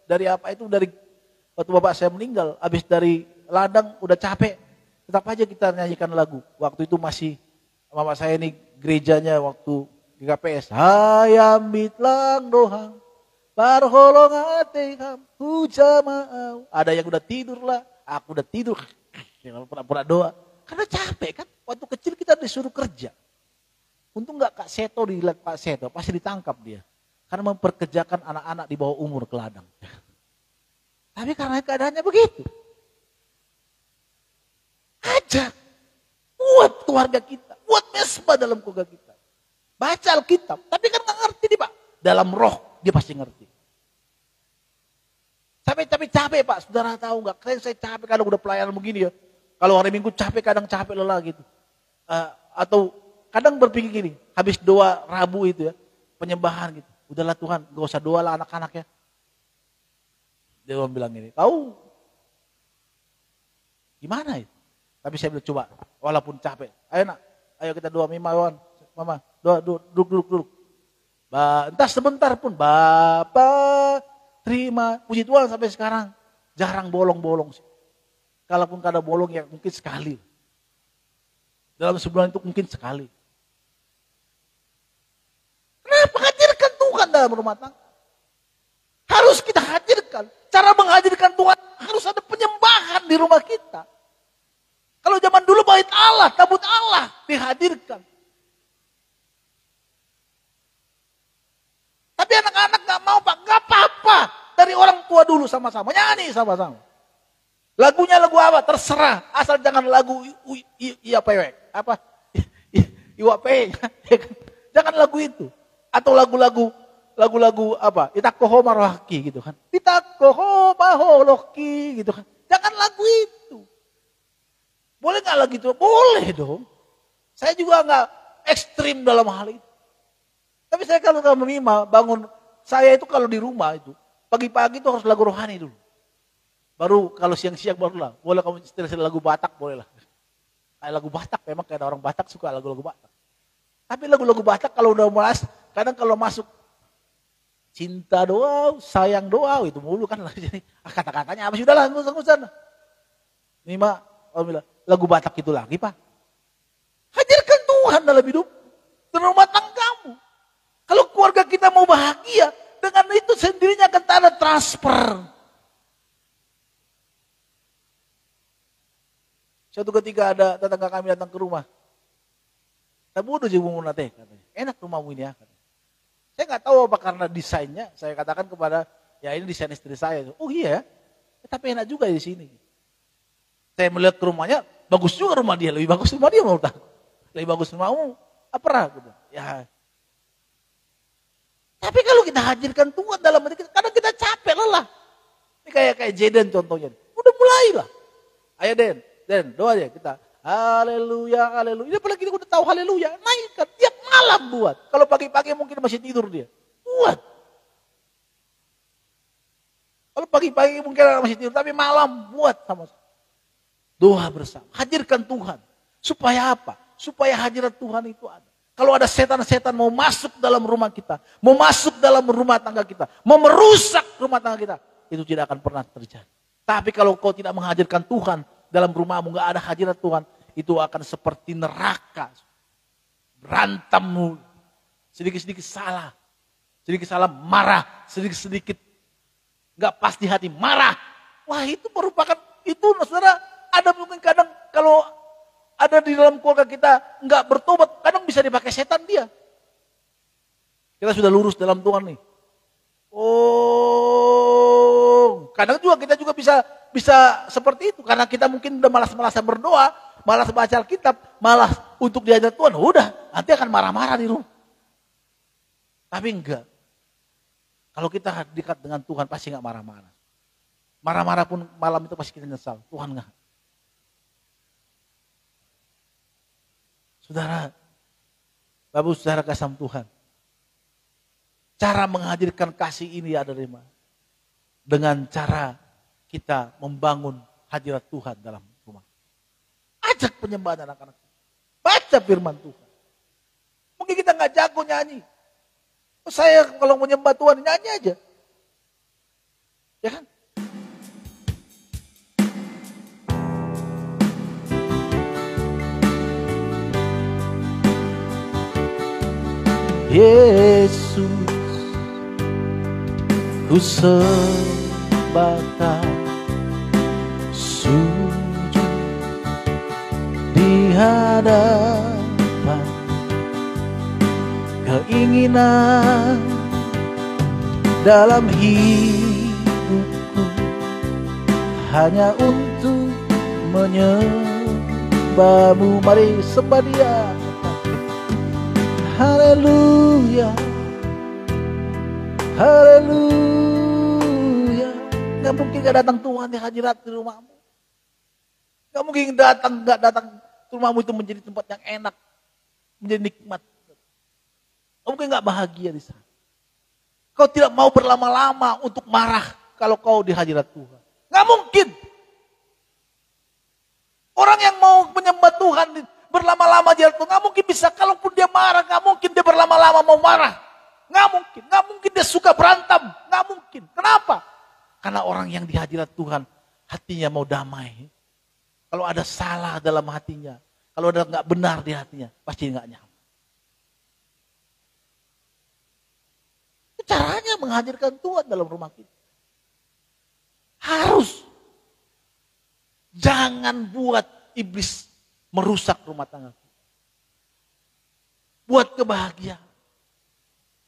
dari apa itu dari waktu bapak saya meninggal, habis dari ladang udah capek, tetap aja kita nyanyikan lagu. Waktu itu masih mama saya ini gerejanya waktu GKPS. Hayam bitlang dohang, parholong ateham, hujamaau. Ada yang udah tidur lah, aku udah tidur, pura-pura doa. Karena capek kan, waktu kecil kita disuruh kerja. Untung gak Kak Seto dilihat Pak Seto, pasti ditangkap dia. Karena memperkerjakan anak-anak di bawah umur ke ladang. Tapi karena keadaannya begitu. Ajak. Buat keluarga kita. Buat mesbah dalam keluarga kita. Baca Alkitab. Tapi kan gak ngerti nih Pak. Dalam roh dia pasti ngerti. Tapi capek Pak. Saudara tahu gak? Saya capek kadang udah pelayanan begini ya. Kalau hari Minggu capek, kadang capek lelah gitu. Atau kadang berpikir gini, habis doa Rabu itu ya, penyembahan gitu. Udahlah Tuhan, gak usah doa lah anak-anak ya. Dia bilang gini, tahu gimana itu? Tapi saya bilang coba, walaupun capek. Ayo nak, ayo kita doa Mima, Mama, doa, duduk. Entah sebentar pun, Bapak terima. Puji Tuhan sampai sekarang, jarang bolong-bolong sih. Kalaupun kada bolong ya mungkin sekali. Dalam sebulan itu mungkin sekali. Kenapa hadirkan Tuhan dalam rumah tangga? Harus kita hadirkan. Cara menghadirkan Tuhan harus ada penyembahan di rumah kita. Kalau zaman dulu bait Allah, tabut Allah dihadirkan. dulu sama-sama, nyanyi sama-sama. Lagunya lagu apa? Terserah, asal jangan lagu apa? IWP. Jangan lagu itu. Atau lagu-lagu apa? Itakoho marohaki gitu kan. Itakoho maholoki gitu kan. Jangan lagu itu. Boleh nggak lagu itu? Boleh dong. Saya juga nggak ekstrim dalam hal itu. Tapi saya kalau memima bangun, saya itu kalau di rumah itu pagi-pagi itu harus lagu rohani dulu. Baru kalau siang-siang barulah. Boleh kamu setel lagu Batak, boleh lah. Kayak lagu Batak, memang kayak orang Batak suka lagu-lagu Batak. Tapi lagu-lagu Batak kalau udah malas, kadang kalau masuk cinta doa, sayang doa, itu mulu kan. Jadi kata-katanya apa sih? Udahlah, nggak usah. Mima, lagu Batak itu lagi Pak. Hadirkan Tuhan dalam hidup dan rumah tanggamu. Kalau keluarga kita mau bahagia, dengan itu sendirinya akan ada transfer. Suatu ketika ada tetangga kami datang ke rumah. Tabudo juga mau nate katanya. Enak rumahmu ini ya katanya. Saya nggak tahu apa karena desainnya. Saya katakan kepada ya ini desain istri saya. Oh iya, tapi enak juga di sini. Saya melihat ke rumahnya bagus juga rumah dia, lebih bagus rumah dia menurut aku. Lebih bagus rumahmu apa gitu. Ya. Tapi kalau kita hadirkan Tuhan dalam hati kita, kadang kita capek lelah. Ini kayak Jaden contohnya. Udah mulailah. Ayo Den, doa aja kita. Haleluya, haleluya. Ini apalagi kita udah tahu haleluya. Naikkan tiap malam buat. Kalau pagi-pagi mungkin masih tidur dia. Buat. Kalau pagi-pagi mungkin masih tidur, tapi malam buat sama-sama. Doa bersama. Hadirkan Tuhan. Supaya apa? Supaya hadirat Tuhan itu ada. Kalau ada setan-setan mau masuk dalam rumah kita, mau masuk dalam rumah tangga kita, mau merusak rumah tangga kita, itu tidak akan pernah terjadi. Tapi kalau kau tidak menghadirkan Tuhan dalam rumahmu, nggak ada hadirat Tuhan, itu akan seperti neraka. Berantemmu, sedikit-sedikit salah marah, sedikit-sedikit nggak pas di hati marah. Wah itu merupakan itu, saudara. Ada mungkin kadang kalau ada di dalam keluarga kita nggak bertobat, kadang bisa dipakai setan dia. Kita sudah lurus dalam Tuhan nih. Oh, kadang juga kita juga bisa seperti itu karena kita mungkin udah malas-malasan berdoa, malas baca Alkitab, malas untuk diajar Tuhan. Udah, nanti akan marah-marah di rumah. Tapi enggak. Kalau kita dekat dengan Tuhan pasti enggak marah-marah. Marah-marah pun malam itu pasti kita nyesal. Tuhan enggak. Saudara, Bapak saudara kasih Tuhan. Cara menghadirkan kasih ini ada dari mana? Dengan cara kita membangun hadirat Tuhan dalam rumah. Ajak penyembahan anak-anak. Baca firman Tuhan. Mungkin kita nggak jago nyanyi. Saya kalau menyembah Tuhan nyanyi aja. Ya kan? Yesus, ku sembahkan sujud di hadapan, keinginan dalam hidupku hanya untuk menyembahmu. Mari sembah Dia. Haleluya, haleluya. Gak mungkin gak datang Tuhan di hadirat di rumahmu. Gak mungkin gak datang rumahmu itu menjadi tempat yang enak, menjadi nikmat. Gak mungkin gak bahagia di sana. Kau tidak mau berlama-lama untuk marah kalau kau di hadirat Tuhan. Gak mungkin. Orang yang mau menyembah Tuhan berlama-lama dia tuh nggak mungkin bisa. Kalaupun dia marah, nggak mungkin dia berlama-lama mau marah. Nggak mungkin dia suka berantem. Nggak mungkin. Kenapa? Karena orang yang di hadirat Tuhan hatinya mau damai. Kalau ada salah dalam hatinya, kalau ada nggak benar di hatinya, pasti nggak nyaman. Itu caranya menghadirkan Tuhan dalam rumah kita. Harus. Jangan buat iblis merusak rumah tangga. Buat kebahagiaan.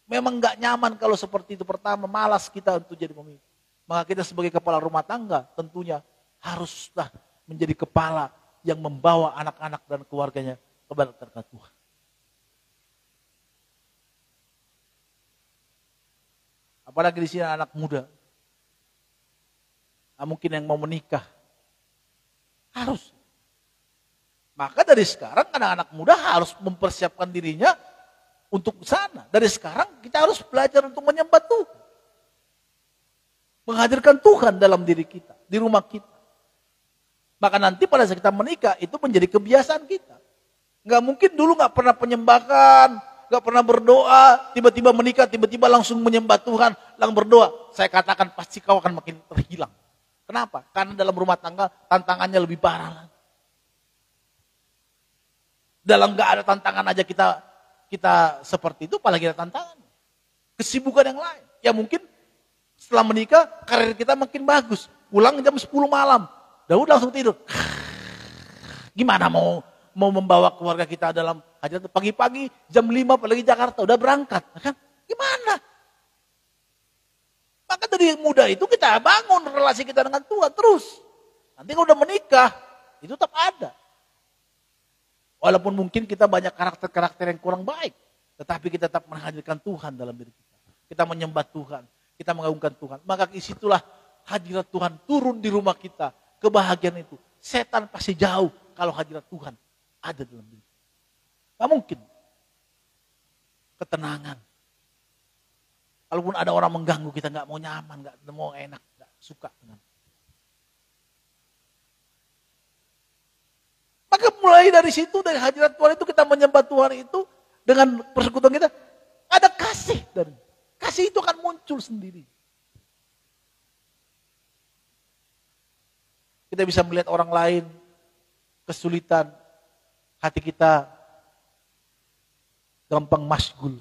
Memang gak nyaman kalau seperti itu. Pertama, malas kita untuk jadi pemimpin. Maka kita sebagai kepala rumah tangga tentunya haruslah menjadi kepala yang membawa anak-anak dan keluarganya kepada Tuhan. Apalagi di sini anak muda. Nah, mungkin yang mau menikah. Harus. Maka dari sekarang anak-anak muda harus mempersiapkan dirinya untuk sana. Dari sekarang kita harus belajar untuk menyembah Tuhan. Menghadirkan Tuhan dalam diri kita, di rumah kita. Maka nanti pada saat kita menikah itu menjadi kebiasaan kita. Nggak mungkin dulu nggak pernah penyembahan, nggak pernah berdoa, tiba-tiba menikah, tiba-tiba langsung menyembah Tuhan, langsung berdoa. Saya katakan pasti kau akan makin terhilang. Kenapa? Karena dalam rumah tangga tantangannya lebih parah lagi. Dalam nggak ada tantangan aja kita seperti itu, apalagi ada tantangan. Kesibukan yang lain. Ya mungkin setelah menikah karir kita makin bagus. Pulang jam 10 malam, Daud langsung tidur. Gimana mau membawa keluarga kita dalam hajat pagi-pagi jam 5 apalagi Jakarta udah berangkat, kan? Gimana? Maka dari muda itu kita bangun relasi kita dengan Tuhan terus. Nanti kalau udah menikah itu tetap ada. Walaupun mungkin kita banyak karakter-karakter yang kurang baik, tetapi kita tetap menghadirkan Tuhan dalam diri kita. Kita menyembah Tuhan, kita mengagungkan Tuhan. Maka disitulah hadirat Tuhan turun di rumah kita. Kebahagiaan itu. Setan pasti jauh kalau hadirat Tuhan ada dalam diri. Gak mungkin. Ketenangan. Kalaupun ada orang mengganggu kita gak mau nyaman, gak mau enak, gak suka dengan. Maka mulai dari situ, dari hadirat Tuhan itu kita menyembah Tuhan itu dengan persekutuan kita. Ada kasih. Dan kasih itu akan muncul sendiri. Kita bisa melihat orang lain kesulitan, hati kita gampang masgul.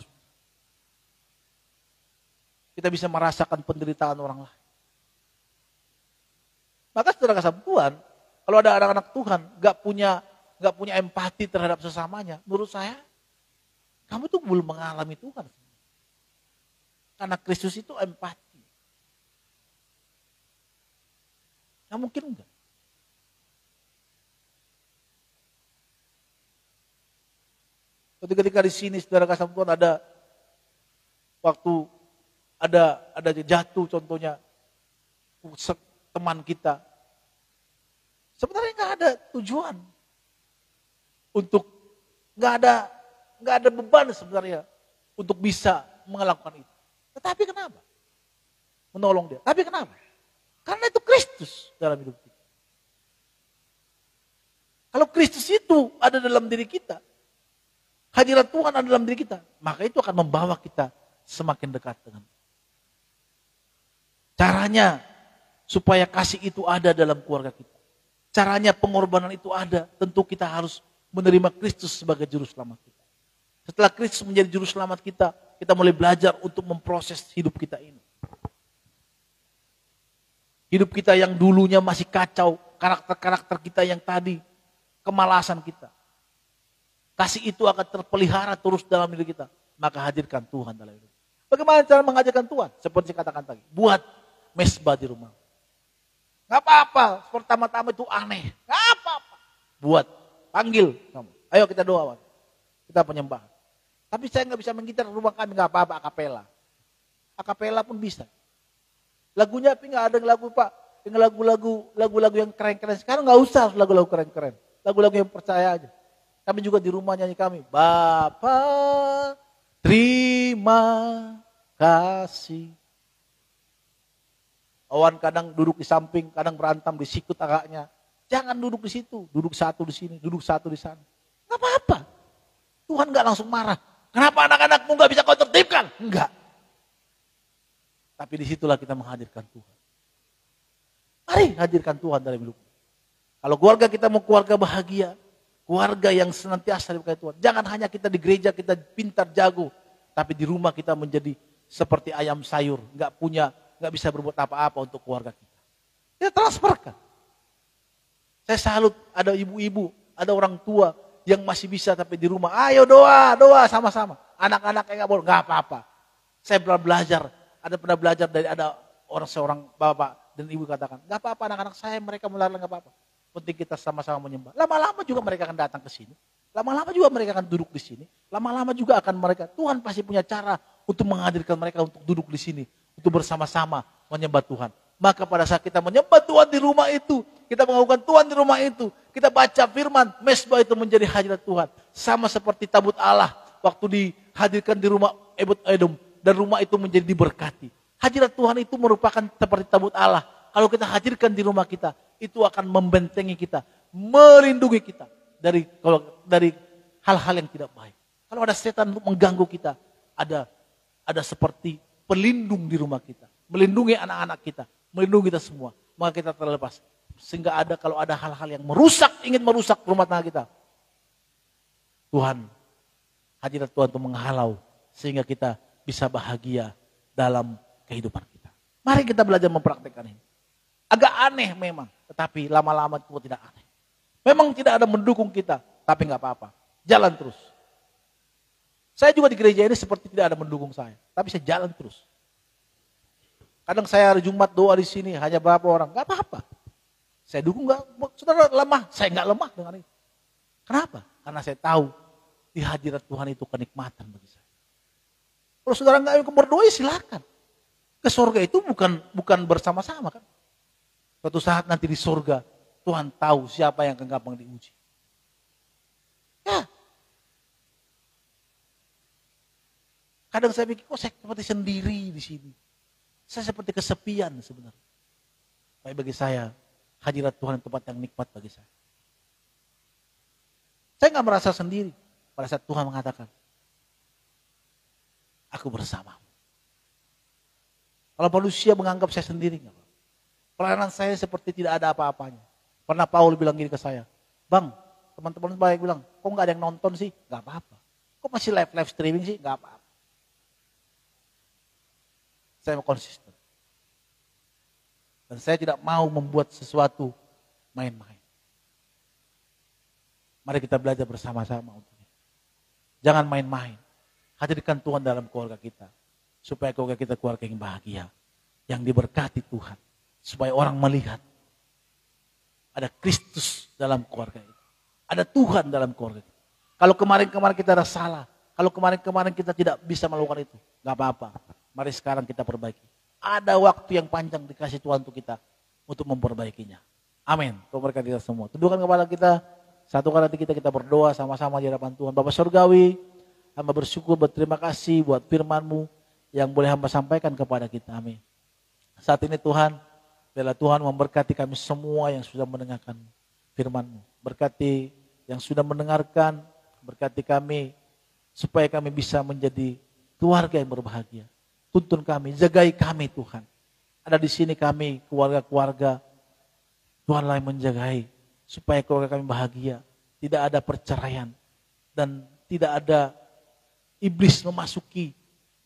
Kita bisa merasakan penderitaan orang lain. Maka saudara kasih Tuhan, kalau ada anak-anak Tuhan gak punya empati terhadap sesamanya, menurut saya kamu tuh belum mengalami Tuhan. Karena Kristus itu empati. Nah, mungkin enggak. Ketika di sini saudara kasih Tuhan ada waktu ada jatuh contohnya teman kita. Sebenarnya nggak ada tujuan untuk nggak ada beban sebenarnya untuk bisa melakukan itu. Tetapi kenapa? Menolong dia. Tapi kenapa? Karena itu Kristus dalam hidup kita. Kalau Kristus itu ada dalam diri kita, hadirat Tuhan ada dalam diri kita, maka itu akan membawa kita semakin dekat dengan Tuhan. Caranya supaya kasih itu ada dalam keluarga kita. Caranya pengorbanan itu ada, tentu kita harus menerima Kristus sebagai juru selamat kita. Setelah Kristus menjadi juru selamat kita mulai belajar untuk memproses hidup kita ini. Hidup kita yang dulunya masih kacau, karakter-karakter kita yang tadi, kemalasan kita. Kasih itu akan terpelihara terus dalam diri kita. Maka hadirkan Tuhan dalam hidup. Bagaimana cara menghadirkan Tuhan? Seperti saya katakan tadi, buat mesbah di rumah. Gak apa-apa, pertama-tama itu aneh. Gak apa-apa. Buat, panggil kamu. Ayo kita doa. Kita penyembahan. Tapi saya gak bisa menggitar rumah kami, gak apa-apa, akapela. Akapela pun bisa. Lagunya tapi gak ada lagu Pak. Yang lagu-lagu yang keren-keren. Sekarang gak usah lagu-lagu keren-keren. Lagu-lagu yang percaya aja. Kami juga di rumah nyanyi kami. Bapa, terima kasih. Awan kadang duduk di samping, kadang berantem di sikut agaknya. Jangan duduk di situ, duduk satu di sini, duduk satu di sana. Gak apa-apa. Tuhan gak langsung marah. Kenapa anak-anakmu gak bisa kau tertibkan? Enggak. Tapi disitulah kita menghadirkan Tuhan. Mari hadirkan Tuhan dalam hidup. Kalau keluarga kita mau keluarga bahagia, keluarga yang senantiasa diberkati Tuhan. Jangan hanya kita di gereja kita pintar jago, tapi di rumah kita menjadi seperti ayam sayur, nggak bisa berbuat apa-apa untuk keluarga kita. Kita transferkan. Saya salut ada ibu-ibu, ada orang tua yang masih bisa tapi di rumah, ayo doa sama-sama. Anak-anak yang nggak boleh, nggak apa-apa. Saya pernah belajar dari ada seorang bapak dan ibu katakan, gak apa-apa anak-anak saya, mereka melarang gak apa-apa. Penting kita sama-sama menyembah. Lama-lama juga mereka akan datang ke sini. Lama-lama juga mereka akan duduk di sini. Lama-lama juga akan mereka, Tuhan pasti punya cara untuk menghadirkan mereka untuk duduk di sini. Untuk bersama-sama menyembah Tuhan. Maka pada saat kita menyembah Tuhan di rumah itu, kita mengakukan Tuhan di rumah itu, kita baca firman, mesbah itu menjadi hadirat Tuhan. Sama seperti tabut Allah waktu dihadirkan di rumah Edom dan rumah itu menjadi diberkati. Hadirat Tuhan itu merupakan seperti tabut Allah. Kalau kita hadirkan di rumah kita, itu akan membentengi kita, melindungi kita dari hal-hal yang tidak baik. Kalau ada setan untuk mengganggu kita, ada seperti pelindung di rumah kita, melindungi anak-anak kita, melindungi kita semua. Maka kita terlepas. Sehingga kalau ada hal-hal yang ingin merusak rumah tangga kita, hadirat Tuhan untuk menghalau sehingga kita bisa bahagia dalam kehidupan kita. Mari kita belajar mempraktekkan ini. Agak aneh memang, tetapi lama-lama itu tidak aneh. Memang tidak ada mendukung kita, tapi nggak apa-apa. Jalan terus. Saya juga di gereja ini seperti tidak ada mendukung saya, tapi saya jalan terus. Kadang saya hari Jumat doa di sini hanya berapa orang, nggak apa-apa. Saya dukung nggak, saudara lemah, saya nggak lemah dengan itu. Kenapa? Karena saya tahu di hadirat Tuhan itu kenikmatan bagi saya. Kalau saudara nggak ingin berdoa, silakan. Ke surga itu bukan bersama-sama kan. Suatu saat nanti di surga, Tuhan tahu siapa yang akan gampang diuji. Ya. Kadang saya pikir, kok saya seperti sendiri di sini. Saya seperti kesepian sebenarnya. Tapi bagi saya, hadirat Tuhan tempat yang nikmat bagi saya. Saya nggak merasa sendiri pada saat Tuhan mengatakan, aku bersama. Kalau manusia menganggap saya sendiri, nggak apa-apa. Pelayanan saya seperti tidak ada apa-apanya. Pernah Paul bilang gini ke saya, Bang, teman-teman baik bilang, kok nggak ada yang nonton sih? Nggak apa-apa. Kok masih live streaming sih? Nggak apa-apa. Saya mau konsisten. Dan saya tidak mau membuat sesuatu main-main. Mari kita belajar bersama-sama untuk itu. Jangan main-main. Hadirkan Tuhan dalam keluarga kita. Supaya keluarga kita keluarga yang bahagia. Yang diberkati Tuhan. Supaya orang melihat. Ada Kristus dalam keluarga itu. Ada Tuhan dalam keluarga itu. Kalau kemarin-kemarin kita ada salah. Kalau kemarin-kemarin kita tidak bisa melakukan itu. Gak apa-apa. Mari sekarang kita perbaiki. Ada waktu yang panjang dikasih Tuhan untuk kita. Untuk memperbaikinya. Amin. Tuhan berkati kita semua. Tundukkan kepala kita. Satu kali nanti kita berdoa sama-sama di hadapan Tuhan. Bapa Surgawi, hamba bersyukur, berterima kasih buat firman-Mu yang boleh hamba sampaikan kepada kita. Amin. Saat ini Tuhan, biarlah Tuhan memberkati kami semua yang sudah mendengarkan firman-Mu. Berkati yang sudah mendengarkan, berkati kami supaya kami bisa menjadi keluarga yang berbahagia. Tuntun kami, jagai kami Tuhan. Ada di sini kami, keluarga-keluarga, Tuhanlah yang menjagai supaya keluarga kami bahagia. Tidak ada perceraian dan tidak ada iblis memasuki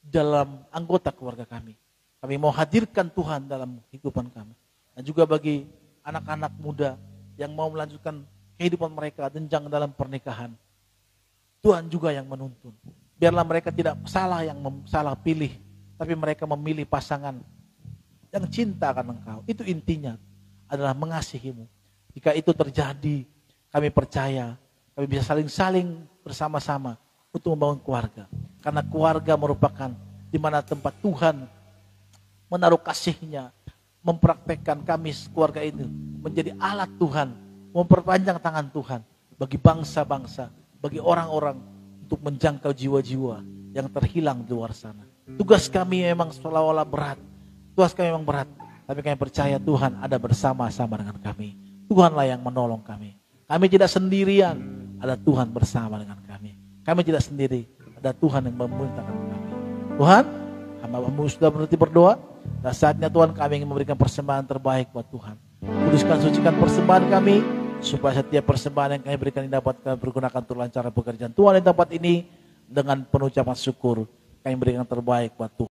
dalam anggota keluarga kami. Kami mau hadirkan Tuhan dalam kehidupan kami. Dan juga bagi anak-anak muda yang mau melanjutkan kehidupan mereka jenjang dalam pernikahan. Tuhan juga yang menuntun. Biarlah mereka tidak salah pilih, tapi mereka memilih pasangan yang cinta akan Engkau. Itu intinya adalah mengasihi-Mu. Jika itu terjadi, kami percaya kami bisa saling bersama-sama untuk membangun keluarga. Karena keluarga merupakan di mana tempat Tuhan menaruh kasih-Nya, mempraktekkan kami keluarga itu menjadi alat Tuhan, memperpanjang tangan Tuhan bagi bangsa-bangsa, bagi orang-orang untuk menjangkau jiwa-jiwa yang terhilang di luar sana. Tugas kami memang seolah-olah berat. Tugas kami memang berat. Tapi kami percaya Tuhan ada bersama-sama dengan kami. Tuhanlah yang menolong kami. Kami tidak sendirian. Ada Tuhan bersama dengan kami. Kami tidak sendiri. Ada Tuhan yang memerintahkan kami. Tuhan, hamba-Mu sudah berhenti berdoa. Dan saatnya Tuhan kami ingin memberikan persembahan terbaik buat Tuhan. Kuduskan, sucikan persembahan kami. Supaya setiap persembahan yang kami berikan ini dapat kami pergunakan untuk lancar pekerjaan Tuhan di tempat ini. Dengan penuh ucapan syukur. Kami berikan terbaik buat Tuhan.